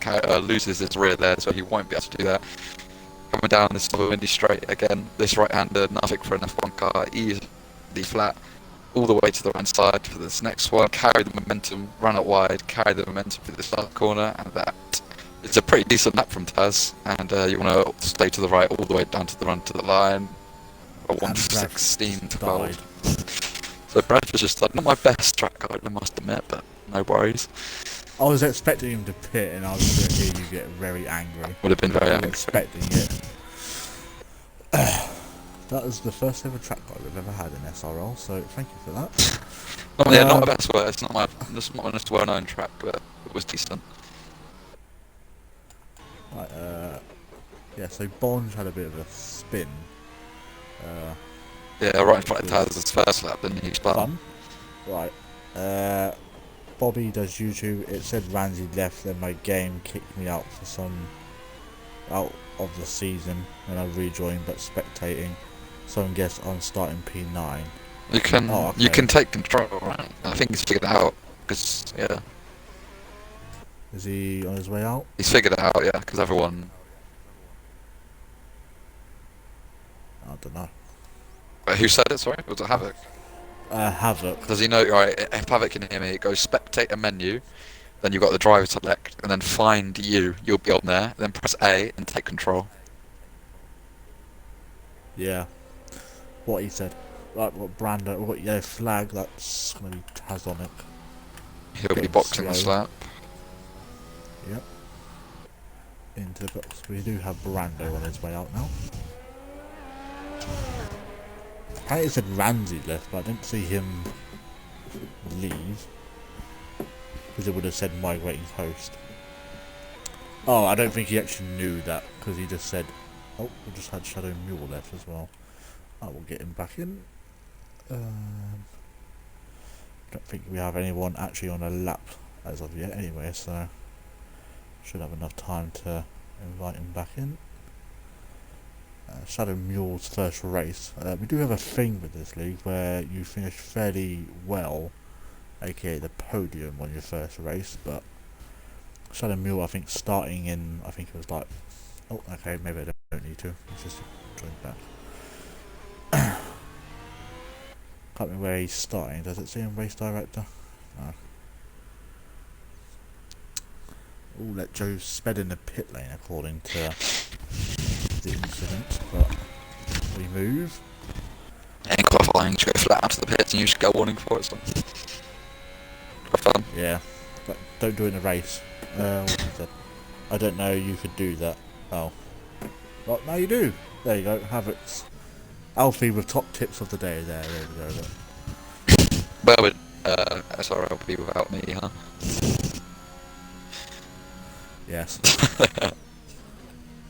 loses his rear there, so he won't be able to do that. Coming down this double windy straight again, this right-hander, nothing for an F1 car, easy flat, all the way to the right side for this next one. Carry the momentum, run it wide, carry the momentum for this dark corner, and that is a pretty decent lap from Taz. And you want to stay to the right all the way down to the run to the line. A 1:16.12. So Brad was just like, not my best track guide, I must admit, but no worries. I was expecting him to pit, and I was going to hear you get very angry. Would have been very angry. Expecting it. That is the first ever track guide we've ever had in SRL, so thank you for that. Yeah, not the best work. It's not my most well-known track, but it was decent. Right, yeah. So Bonge had a bit of a spin. Yeah, right in front of Taz's first lap, didn't he? Spun. Right. Bobby does YouTube. It said Ramsey left, then my game kicked me out out of the season, and I rejoined but spectating. Some guess I'm starting P9. You can take control, right? I think he's figured it out, because, yeah. Is he on his way out? He's figured it out, yeah, because everyone... I don't know. Wait, who said it, sorry? Was it Havoc? Havoc. Does he know, right, if Havoc can hear me, it goes spectate a menu, then you've got the driver select, and then find you'll be on there, then press A and take control. Yeah. What he said. Right, what Brando, what yellow flag, that's going to be Tazonic. He'll be boxing the slap. Yep. Into the box. We do have Brando on his way out now. Apparently it said Ramsey left, but I didn't see him leave. Because it would have said migrating host. Oh, I don't think he actually knew that, because he just said, oh, we just had Shadow Mule left as well. I will get him back in. Don't think we have anyone actually on a lap as of yet anyway, so should have enough time to invite him back in. Shadow Mule's first race. We do have a thing with this league where you finish fairly well, aka the podium on your first race, but Shadow Mule, I think, starting in, I think it was like, oh, okay, maybe I don't need to, let's just join back. Can't remember where he's starting. Does it say in race director? No. Oh, let Joe sped in the pit lane according to the incident, but we move. And qualifying, just go flat out to the pits and you just get a warning for it, so. Have fun. Yeah, but don't do it in a race. What is that? I don't know you could do that. Oh. Well, now you do. There you go, Havoc's Alfie with top tips of the day there we go. Look. Where would SRL be without me, huh? Yes.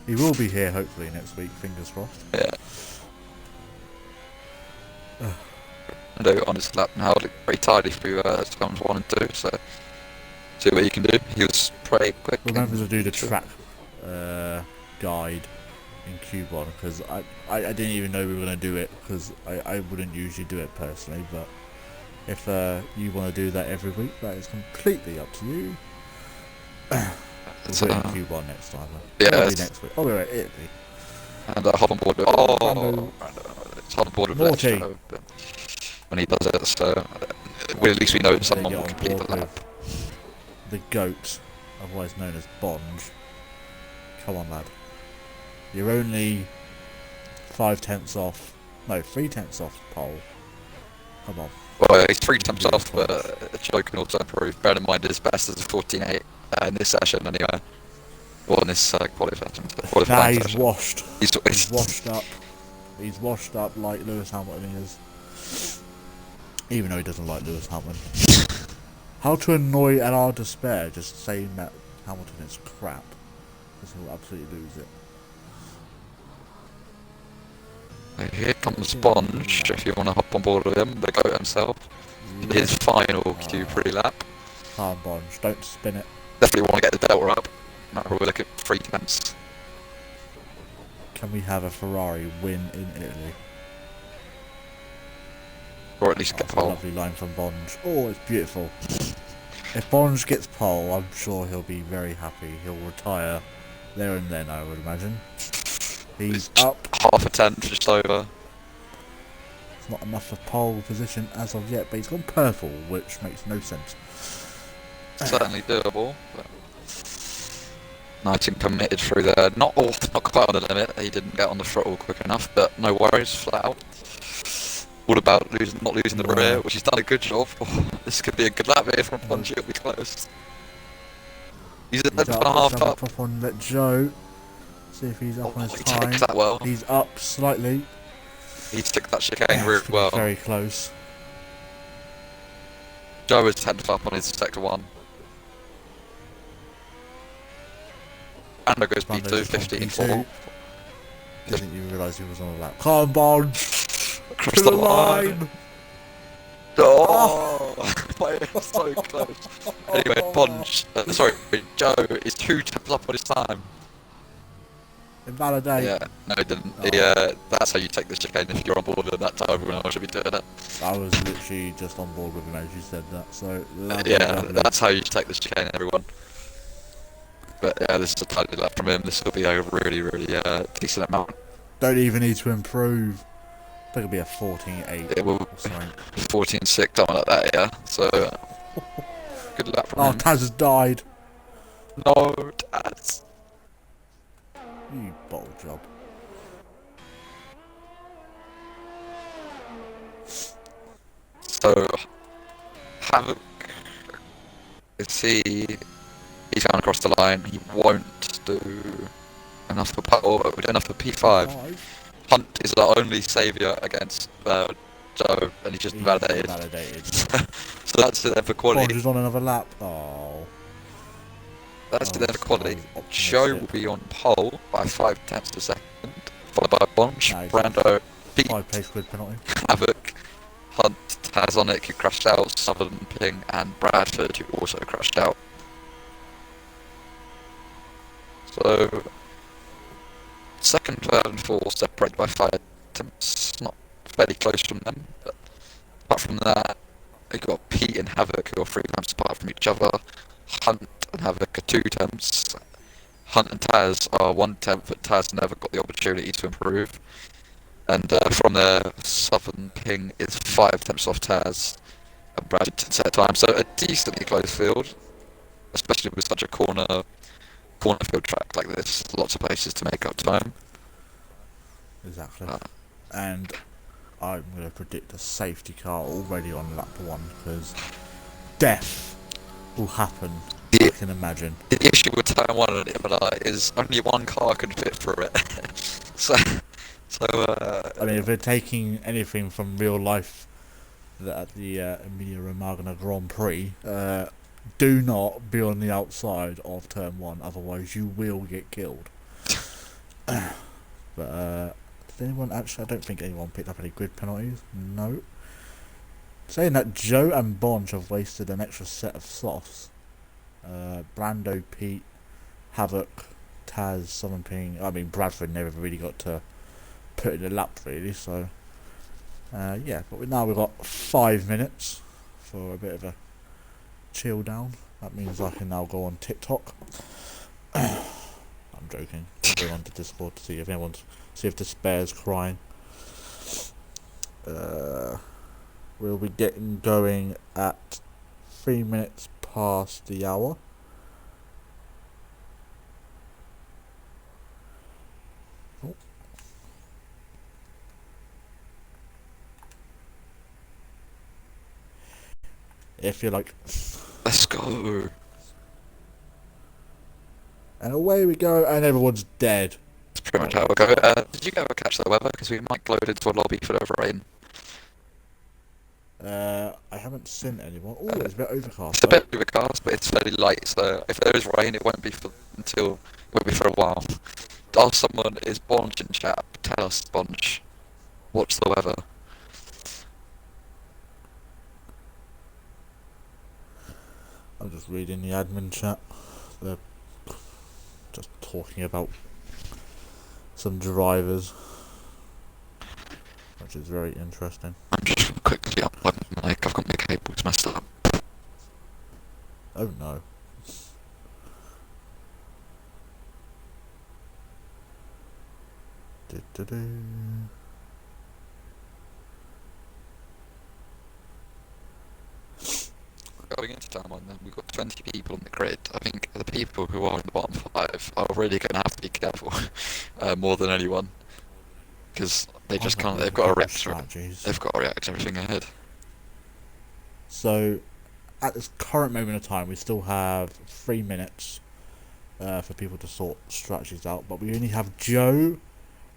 He will be here hopefully next week, fingers crossed. Yeah. I do on his lap now, look pretty tidy through times 1 and 2, so see what you can do. He was pretty quick. Remember to do the track guide in Cubon, because I didn't even know we were going to do it, because I wouldn't usually do it personally, but if you want to do that every week, that is completely up to you. We'll do it in Cubon next time. Yeah, it'll be next week. Oh wait, it'll be. And hop on board with hop on board with Morty. When he does it, so at least we know someone will complete the lap. The GOAT, otherwise known as Bonge. Come on, lad. You're only 3/10 off pole. Come on. Well, he's 3 times off, but Joe can also improve. Bear in mind his best is a 14.8 in this session anyway. Well, in this Nah, qualifying he's session. washed. He's washed up. He's washed up like Lewis Hamilton is. Even though he doesn't like Lewis Hamilton. How to annoy and our despair just saying that Hamilton is crap. Because he'll absolutely lose it. Here comes Bonge, if you want to hop on board with him, the goat himself. Yeah. His final Q3 lap. Come on, Bonge, don't spin it. Definitely want to get the delta up. No, we're looking at 3 tenths. Can we have a Ferrari win in Italy? Or at least get pole. Lovely line from Bonge. Oh, it's beautiful. If Bonge gets pole, I'm sure he'll be very happy. He'll retire there and then, I would imagine. He's up. Half a tenth, just over. It's not enough for pole position as of yet, but he's gone purple, which makes no sense. Certainly doable. But nice and committed through there. Not quite on the limit. He didn't get on the throttle quick enough, but no worries, flat out. What about not losing the rear, which he's done a good job. Oh, this could be a good lap here from Bonge. It'll be close. He's at 10.5 up. Up on let Joe see if he's up on his time. He takes that well. He's up slightly. He took that chicane really well. Very close. Joe is 10th up on his sector 1. Brando goes P2, 15.4. Didn't even realise he was on a lap. Come on, Bonge! Across the line! Oh! So close. Anyway, Bonge, Joe is 2 tenths up on his time. Invalidate. Yeah, no, he didn't. That's how you take the chicane if you're on board with him that time. Everyone else should be doing it. I was literally just on board with him as you said that. So lovely, yeah, lovely. That's how you take the chicane, everyone. But yeah, this is a tiny lap from him. This will be a really, really decent amount. Don't even need to improve. I think it'll be a 14.8. It will 14.6, something like that. Yeah. So good lap from him. Oh, Taz has died. No, Taz. You bottle job. So, Havoc, he's gone across the line. He won't do enough for enough for P5. Hunt is our only saviour against Joe, and he's just validated. So that's it then for quality. Bonge is on another lap. Oh. That's it then for quality. Joe will be on pole by 5 tenths a second, followed by Bonge, Brando, Pete, 5-place grid penalty. Havoc, Hunt, Tazonic, who crashed out, Southern Ping, and Bradford, who also crashed out. So, second, third, and fourth separated by 5 attempts. Not fairly close from them, but apart from that, you've got Pete and Havoc, who are 3 tenths apart from each other. Hunt and Havoc are 2 tenths. Hunt and Taz are 1 tenth, but Taz never got the opportunity to improve. And from there, Southern Ping is 5 tenths off Taz, and Brad did set time. So a decently close field, especially with such a corner field track like this. Lots of places to make up time. Exactly. And I'm going to predict a safety car already on lap 1 because death will happen. I can imagine. The issue with turn 1 at Imola is only 1 car can fit through it. so I mean, if we're taking anything from real life at the Emilia-Romagna Grand Prix, do not be on the outside of turn 1, otherwise you will get killed. But did anyone actually? I don't think anyone picked up any grid penalties. No. Saying that, Joe and Bonge have wasted an extra set of slots. Brando, Pete, Havoc, Taz, Southern Ping. I mean, Bradford never really got to put in a lap really. So yeah, but now we've got 5 minutes for a bit of a chill down. That means I can now go on TikTok. I'm joking. I'll go on to Discord to see if Despair's crying. We'll be getting going at 3 minutes past the hour. If you're like... Let's go. And away we go, and everyone's dead. That's pretty much how we'll go. Did you ever catch the weather? Because we might load into a lobby for the rain. I haven't seen anyone. Oh, it's a bit overcast. It's a bit overcast, but it's fairly light, so if there is rain, it won't be for a while. Oh, someone is Bonge in chat. Tell us, Bonge, what's the weather? I'm just reading the admin chat. They're just talking about some drivers, which is very interesting. I'm just gonna quickly upload my mic. I've got my cables messed up. Oh no. Going into time one, then we've got 20 people on the grid. I think the people who are in the bottom 5 are really going to have to be careful more than anyone, because they just can't. They've got to react. They've got to react to everything ahead. So, at this current moment of time, we still have 3 minutes for people to sort strategies out, but we only have Joe,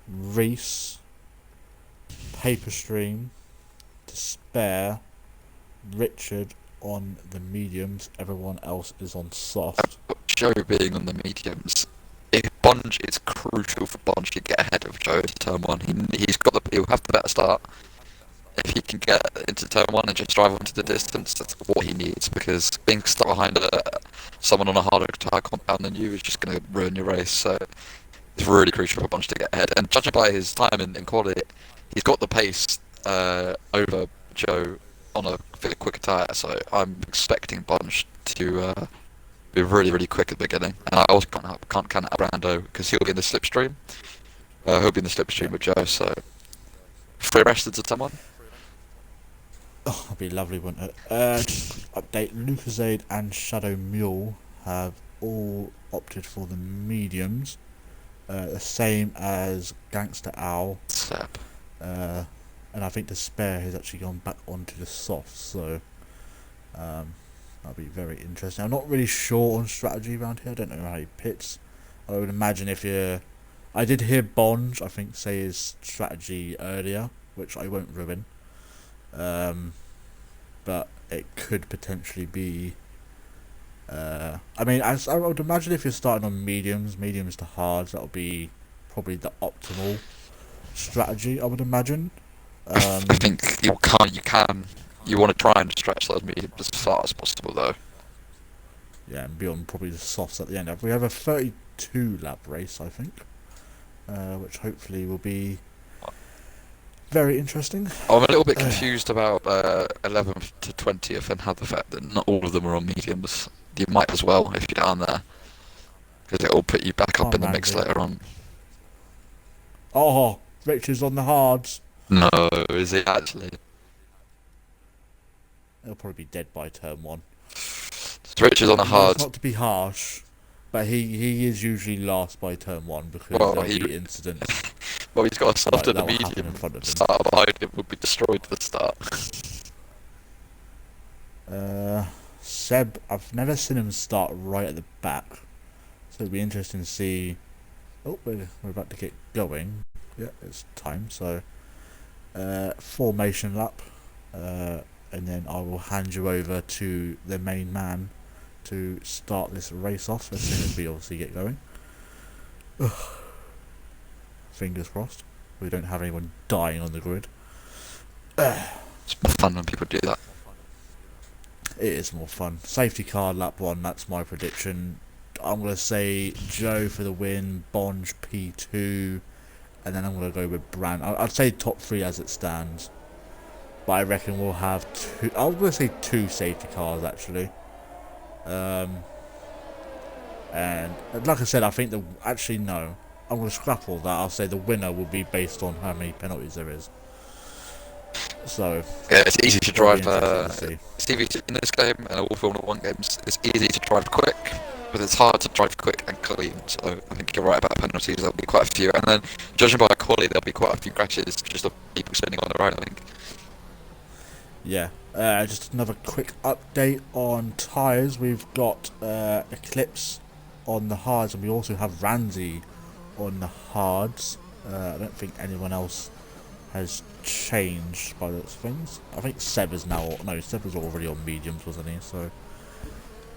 Reese, Paperstream, Despair, Richard on the mediums. Everyone else is on soft. Joe being on the mediums. If Bonge, it's crucial for Bonge to get ahead of Joe into turn 1. He'll have the better start. If he can get into turn 1 and just drive onto the distance, that's what he needs, because being stuck behind someone on a harder tyre compound than you is just going to ruin your race. So it's really crucial for Bonge to get ahead. And judging by his time in quality, he's got the pace over Joe on a quicker tyre, so I'm expecting Bonge to be really, really quick at the beginning. And I also can't count out Brando, because he'll be in the slipstream. He'll be in the slipstream with Joe, so 3 arrested to someone. Oh, that'd be lovely, wouldn't it? Just update, Lucasade and Shadow Mule have all opted for the mediums. The same as Gangster Owl. Sep. And I think Despair has actually gone back onto the soft, so that'll be very interesting. I'm not really sure on strategy around here. I don't know how he pits. I would imagine if you're... I did hear Bonge, I think, say his strategy earlier, which I won't ruin. But it could potentially be... I mean, I would imagine if you're starting on mediums to hards, that'll be probably the optimal strategy, I would imagine. I think you want to try and stretch those mediums as far as possible, though. Yeah, and be on probably the softs at the end. We have a 32 lap race, I think, which hopefully will be very interesting. I'm a little bit confused about 11th to 20th and how the fact that not all of them are on mediums. You might as well if you're down there, because it'll put you back up in the mix later on. Oh, Richard's on the hards. No, is he actually? He'll probably be dead by turn 1. So Richard's on the hards. Not to be harsh, but he is usually last by turn 1 because there'll be incidents. Well, he's got a soft at the medium. Start behind him would be destroyed at the start. Seb, I've never seen him start right at the back, so it'll be interesting to see. Oh, we're about to get going. Yeah, it's time. So, formation lap, and then I will hand you over to the main man to start this race off as soon as we obviously get going. Fingers crossed we don't have anyone dying on the grid. It's more fun when people do that. It is more fun. Safety car lap 1, that's my prediction. I'm going to say Joe for the win, Bonge P2, and then I'm going to go with Brand. I'd say top 3 as it stands, but I reckon we'll have 2. I was going to say 2 safety cars actually. And like I said, I think actually no, I'm going to scrap all that. I'll say the winner will be based on how many penalties there is. So yeah, it's easy to drive. It's easy in this game and all Formula 1 games. It's easy to drive quick, but it's hard to drive quick and clean. So I think you're right about penalties. There'll be quite a few, and then judging by quality, there'll be quite a few crashes just of people spinning on the road. I think. Yeah. Just another quick update on tyres. We've got Eclipse on the hards, and we also have Ramsey on the hards. I don't think anyone else has changed by those things. I think Seb is now. No, Seb was already on mediums, wasn't he? So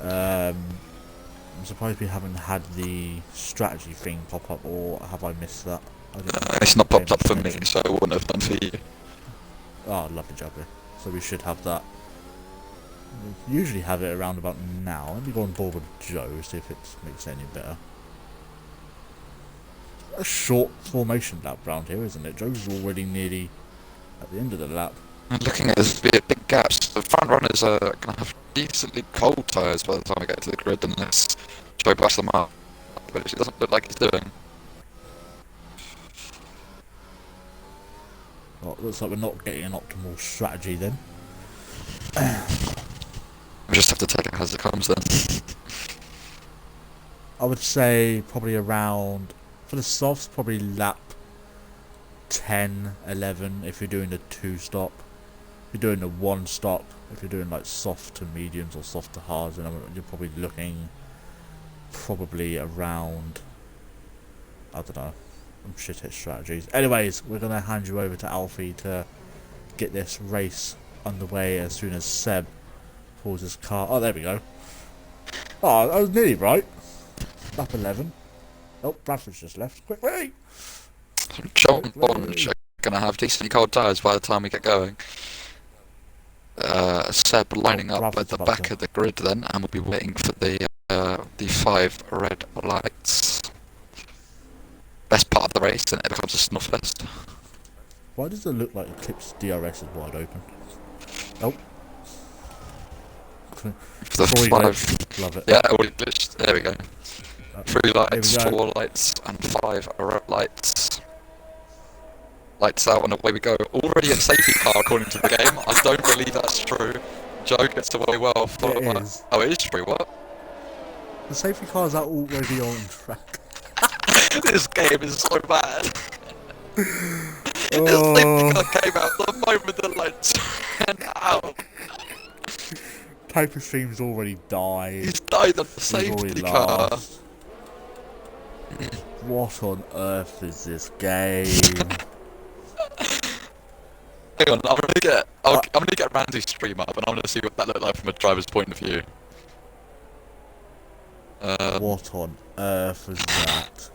I'm surprised we haven't had the strategy thing pop up, or have I missed that? I didn't It's not pay popped up much for me, attention. so it wouldn't have done for you. Oh, lovely job here. So we should have that. We usually have it around about now. Let me go on board with Joe, see if it makes it any better. A short formation lap round here, isn't it? Joe's already nearly at the end of the lap. And looking at this big gaps, the front runners are going to have decently cold tyres by the time we get to the grid, unless Joe blasts them up, which it doesn't look like he's doing. Well, it looks like we're not getting an optimal strategy then. We just have to take it as it comes then. I would say probably around, for the softs, probably lap 10, 11 if you're doing the 2-stop. If you're doing the 1-stop, if you're doing like soft to mediums or soft to hards, then you're probably looking around, I don't know, I'm shit at strategies. Anyways, we're going to hand you over to Alfie to get this race underway as soon as Seb pulls his car. Oh, there we go. Oh, I was nearly right. Lap 11. Oh, Bradford's just left. Quickly! Joe and Bond are going to have decently cold tyres by the time we get going. Seb lining up at the back of the grid then, and we'll be waiting for the 5 red lights. Best part of the race, and it becomes a snuffest. Why does it look like Eclipse DRS is wide open? Oh. For the 5. Love it. Yeah, already glitched. There we go. 3 lights, 4 lights, and 5 red lights. Lights out and away we go. Already a safety car according to the game. I don't believe that's true. Joe gets away well. It is. Oh, it is true, what? The safety cars are already on track. This game is so bad. Oh. The safety car came out the moment the lights ran out. Paper Stream's already died. He's died on the safety car. What on earth is this game? Hang on, I'm gonna get Randy's stream up, and I'm gonna see what that looked like from a driver's point of view. What on earth is that?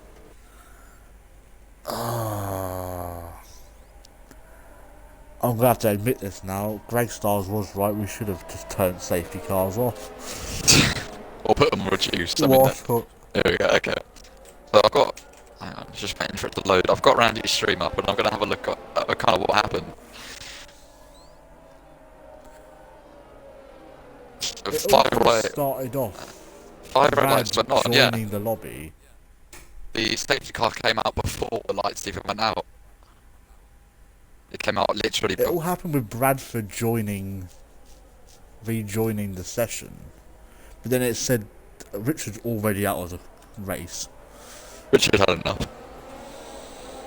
I'm gonna have to admit this now. Greg Stars was right. We should have just turned safety cars off. Or put them reduced. There we go. Okay. So I've got. Hang on, just waiting for it to load. I've got Randy's stream up, and I'm gonna have a look at kind of what happened. Started off. 5 red lights, but not joining the lobby. The safety car came out before the lights even went out. It came out literally. It all happened with Bradford rejoining the session, but then it said Richard's already out of the race. Richard had enough.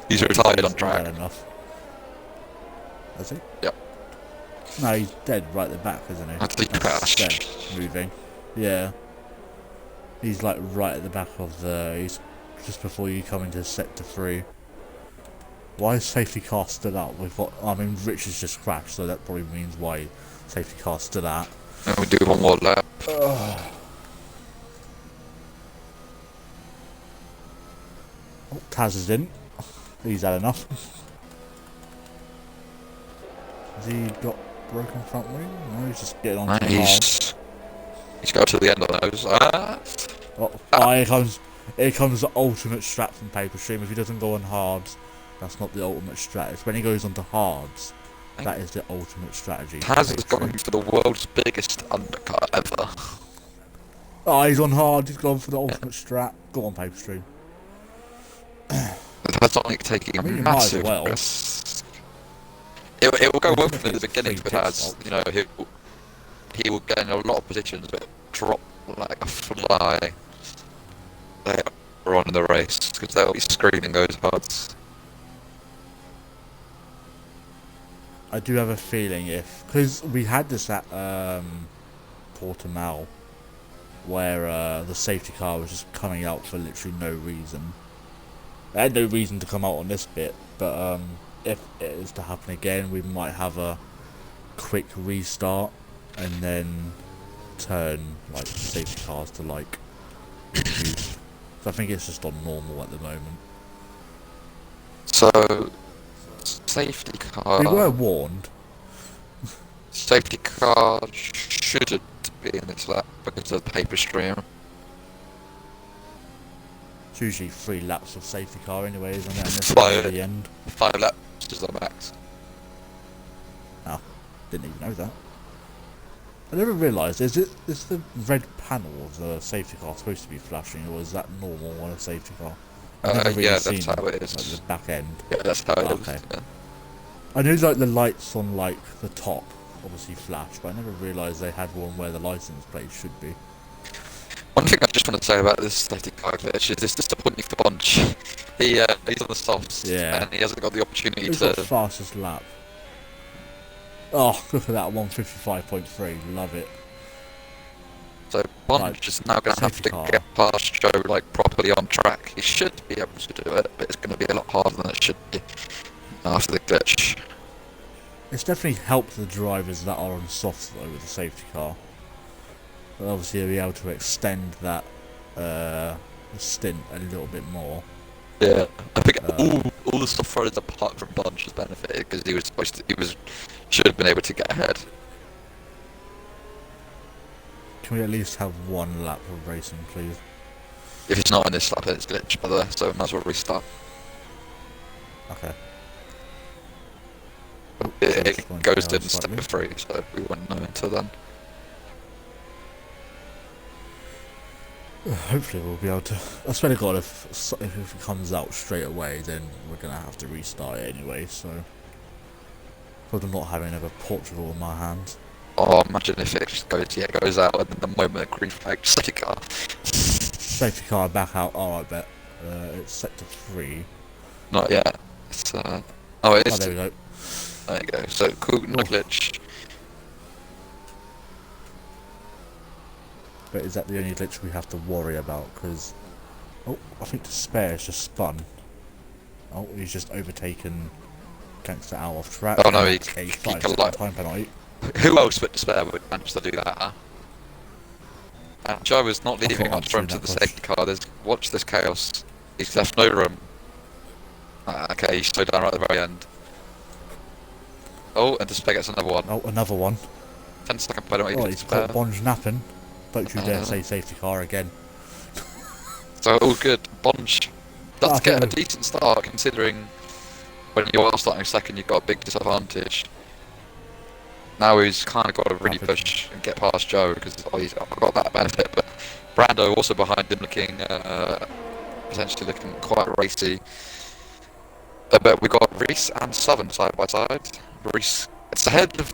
He's retired on track. Had enough. Has he? Yep. No, he's dead right at the back, isn't he? I think he crashed. Dead, moving. Yeah. He's like right at the back of the. He's just before you come into sector 3. Why is safety car still out? We've got. I mean, Richard's just crashed, so that probably means why safety car's still out. And we do one more lap. Oh, Taz is in. He's had enough. Has he got broken front wing? No, he's just getting on. He's got to the end of those. Here comes the ultimate strat from Paper Stream. If he doesn't go on hards, that's not the ultimate strat. It's when he goes onto hards, that is the ultimate strategy. Taz is going for the world's biggest undercut ever. Oh, he's on hard. He's gone for the ultimate strat. Go on, Paper Stream. That's not like taking a massive risk. It will go well from the beginning, but as you know, he will gain a lot of positions, but drop like a fly later on in the race because they'll be screening those hards. I do have a feeling because we had this at Portimao, where the safety car was just coming out for literally no reason. It had no reason to come out on this bit, but if it is to happen again, we might have a quick restart and then turn like safety cars to like reduced. So I think it's just on normal at the moment. So, safety car... We were warned. Safety car shouldn't be in this lap because of the paper stream. It's usually 3 laps of safety car anyway, isn't it? And this is the end. 5 laps is the max. Oh, didn't even know that. I never realised, is the red panel of the safety car supposed to be flashing, or is that normal on a safety car? I've never really yeah, seen that's how it is. like, the back end. Yeah, that's how it is. Okay. Yeah. I knew like the lights on like the top obviously flash, but I never realised they had one where the license plate should be. One thing I just want to say about this safety car glitch is it's disappointing for Bonch. He's on the softs, Yeah. and he hasn't got the opportunity Who's got fastest lap? Oh, look at that, 155.3, love it. So Bonch Right, is now going to have to get past Joe like properly on track. He should be able to do it, but it's going to be a lot harder than it should be after the glitch. It's definitely helped the drivers that are on softs though with the safety car. But obviously they'll be able to extend that stint a little bit more. Yeah, I think all the soft riders apart from Bonch has benefited because should have been able to get ahead. Can we at least have 1 lap of racing, please? If it's not in this lap, then it's glitched by the way, so we might as well restart. Okay. It goes in step 3, so we wouldn't know until then. Hopefully we'll be able to. I swear to God, if it comes out straight away, then we're gonna have to restart it anyway. So, I'm not having another Portugal in my hands. Oh, imagine if it just goes out, and then the moment the green flag, safety car. Safety car back out. Oh, I bet it's sector 3. Not yet. It's oh, it is. Oh, there we go. There you go. So cool, no glitch. But is that the only glitch we have to worry about? Because, oh, I think the spare has just spun. Oh, he's just overtaken Gangster Owl off track. Oh no, he a can 5-second time penalty. Who else but Despair would manage to do that, huh? And Joe was not leaving much room to the safety car. Watch this chaos. He's left no room. Okay, he slowed down right at the very end. Oh, and Despair gets another one. Oh, another one. 10-second penalty. Oh, he's caught Bonge napping. Don't you dare say safety car again. So all good. Bonge does get a decent start considering when you are starting second you've got a big disadvantage. Now he's kind of got to really push and get past Joe because he's got that benefit. But Brando also behind him looking, potentially looking quite racy. But we've got Reese and Southern side by side. Reese, it's ahead of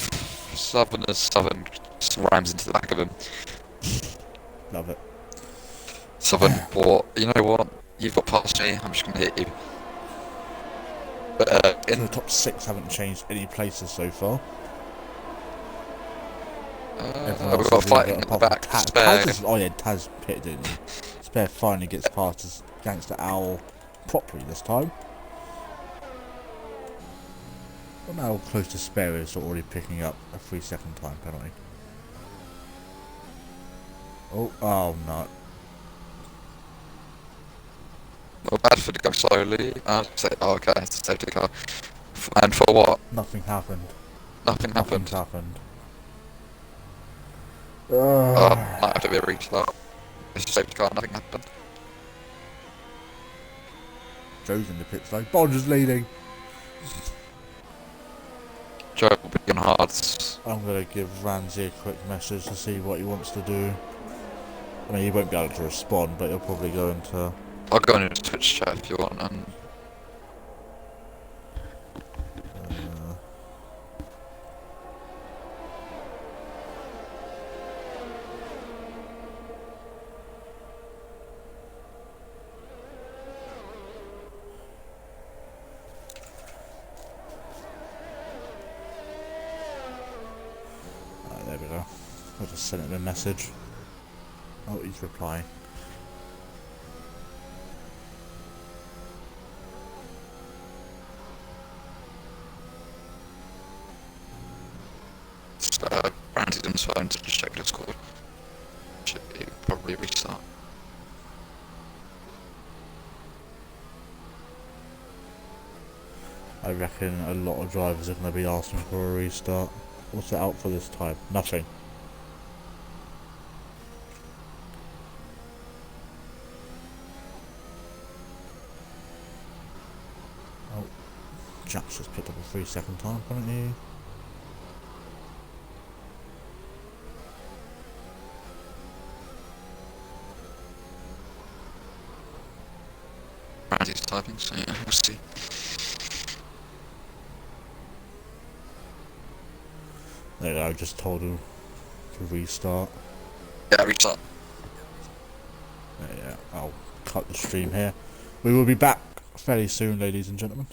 Southern as Southern rams into the back of him. Love it. Southern thought, you know what, you've got past me, I'm just going to hit you. But the top 6 haven't changed any places so far. we've got fighting at the back. Oh yeah, Taz pitted, didn't he? Spare finally gets past his Gangster Owl properly this time. Well, now close to Spare is already picking up a 3-second time penalty. Oh no. Well, Badford go slowly. Oh, okay, it's a safety car. And for what? Nothing happened. Nothing happened. Nothing's happened. Might have to be a restart. It's a safety car, nothing happened. Joe's in the pits though. Bonge is leading. Joe will be on hards. I'm going to give Ramsey a quick message to see what he wants to do. I mean, he won't be able to respond, but he'll probably go into... I'll go into Twitch chat if you want, and... just sent him a message. Oh, he's replying. Brandon's phone to just check Discord. Should probably restart. I reckon a lot of drivers are going to be asking for a restart. What's it out for this time? Nothing. Oh, Jack's just picked up a 3-second time, haven't you? Brandy's typing, so yeah, we'll see. There you go, I just told him to restart. Yeah, restart. Yeah, I'll cut the stream here. We will be back fairly soon, ladies and gentlemen.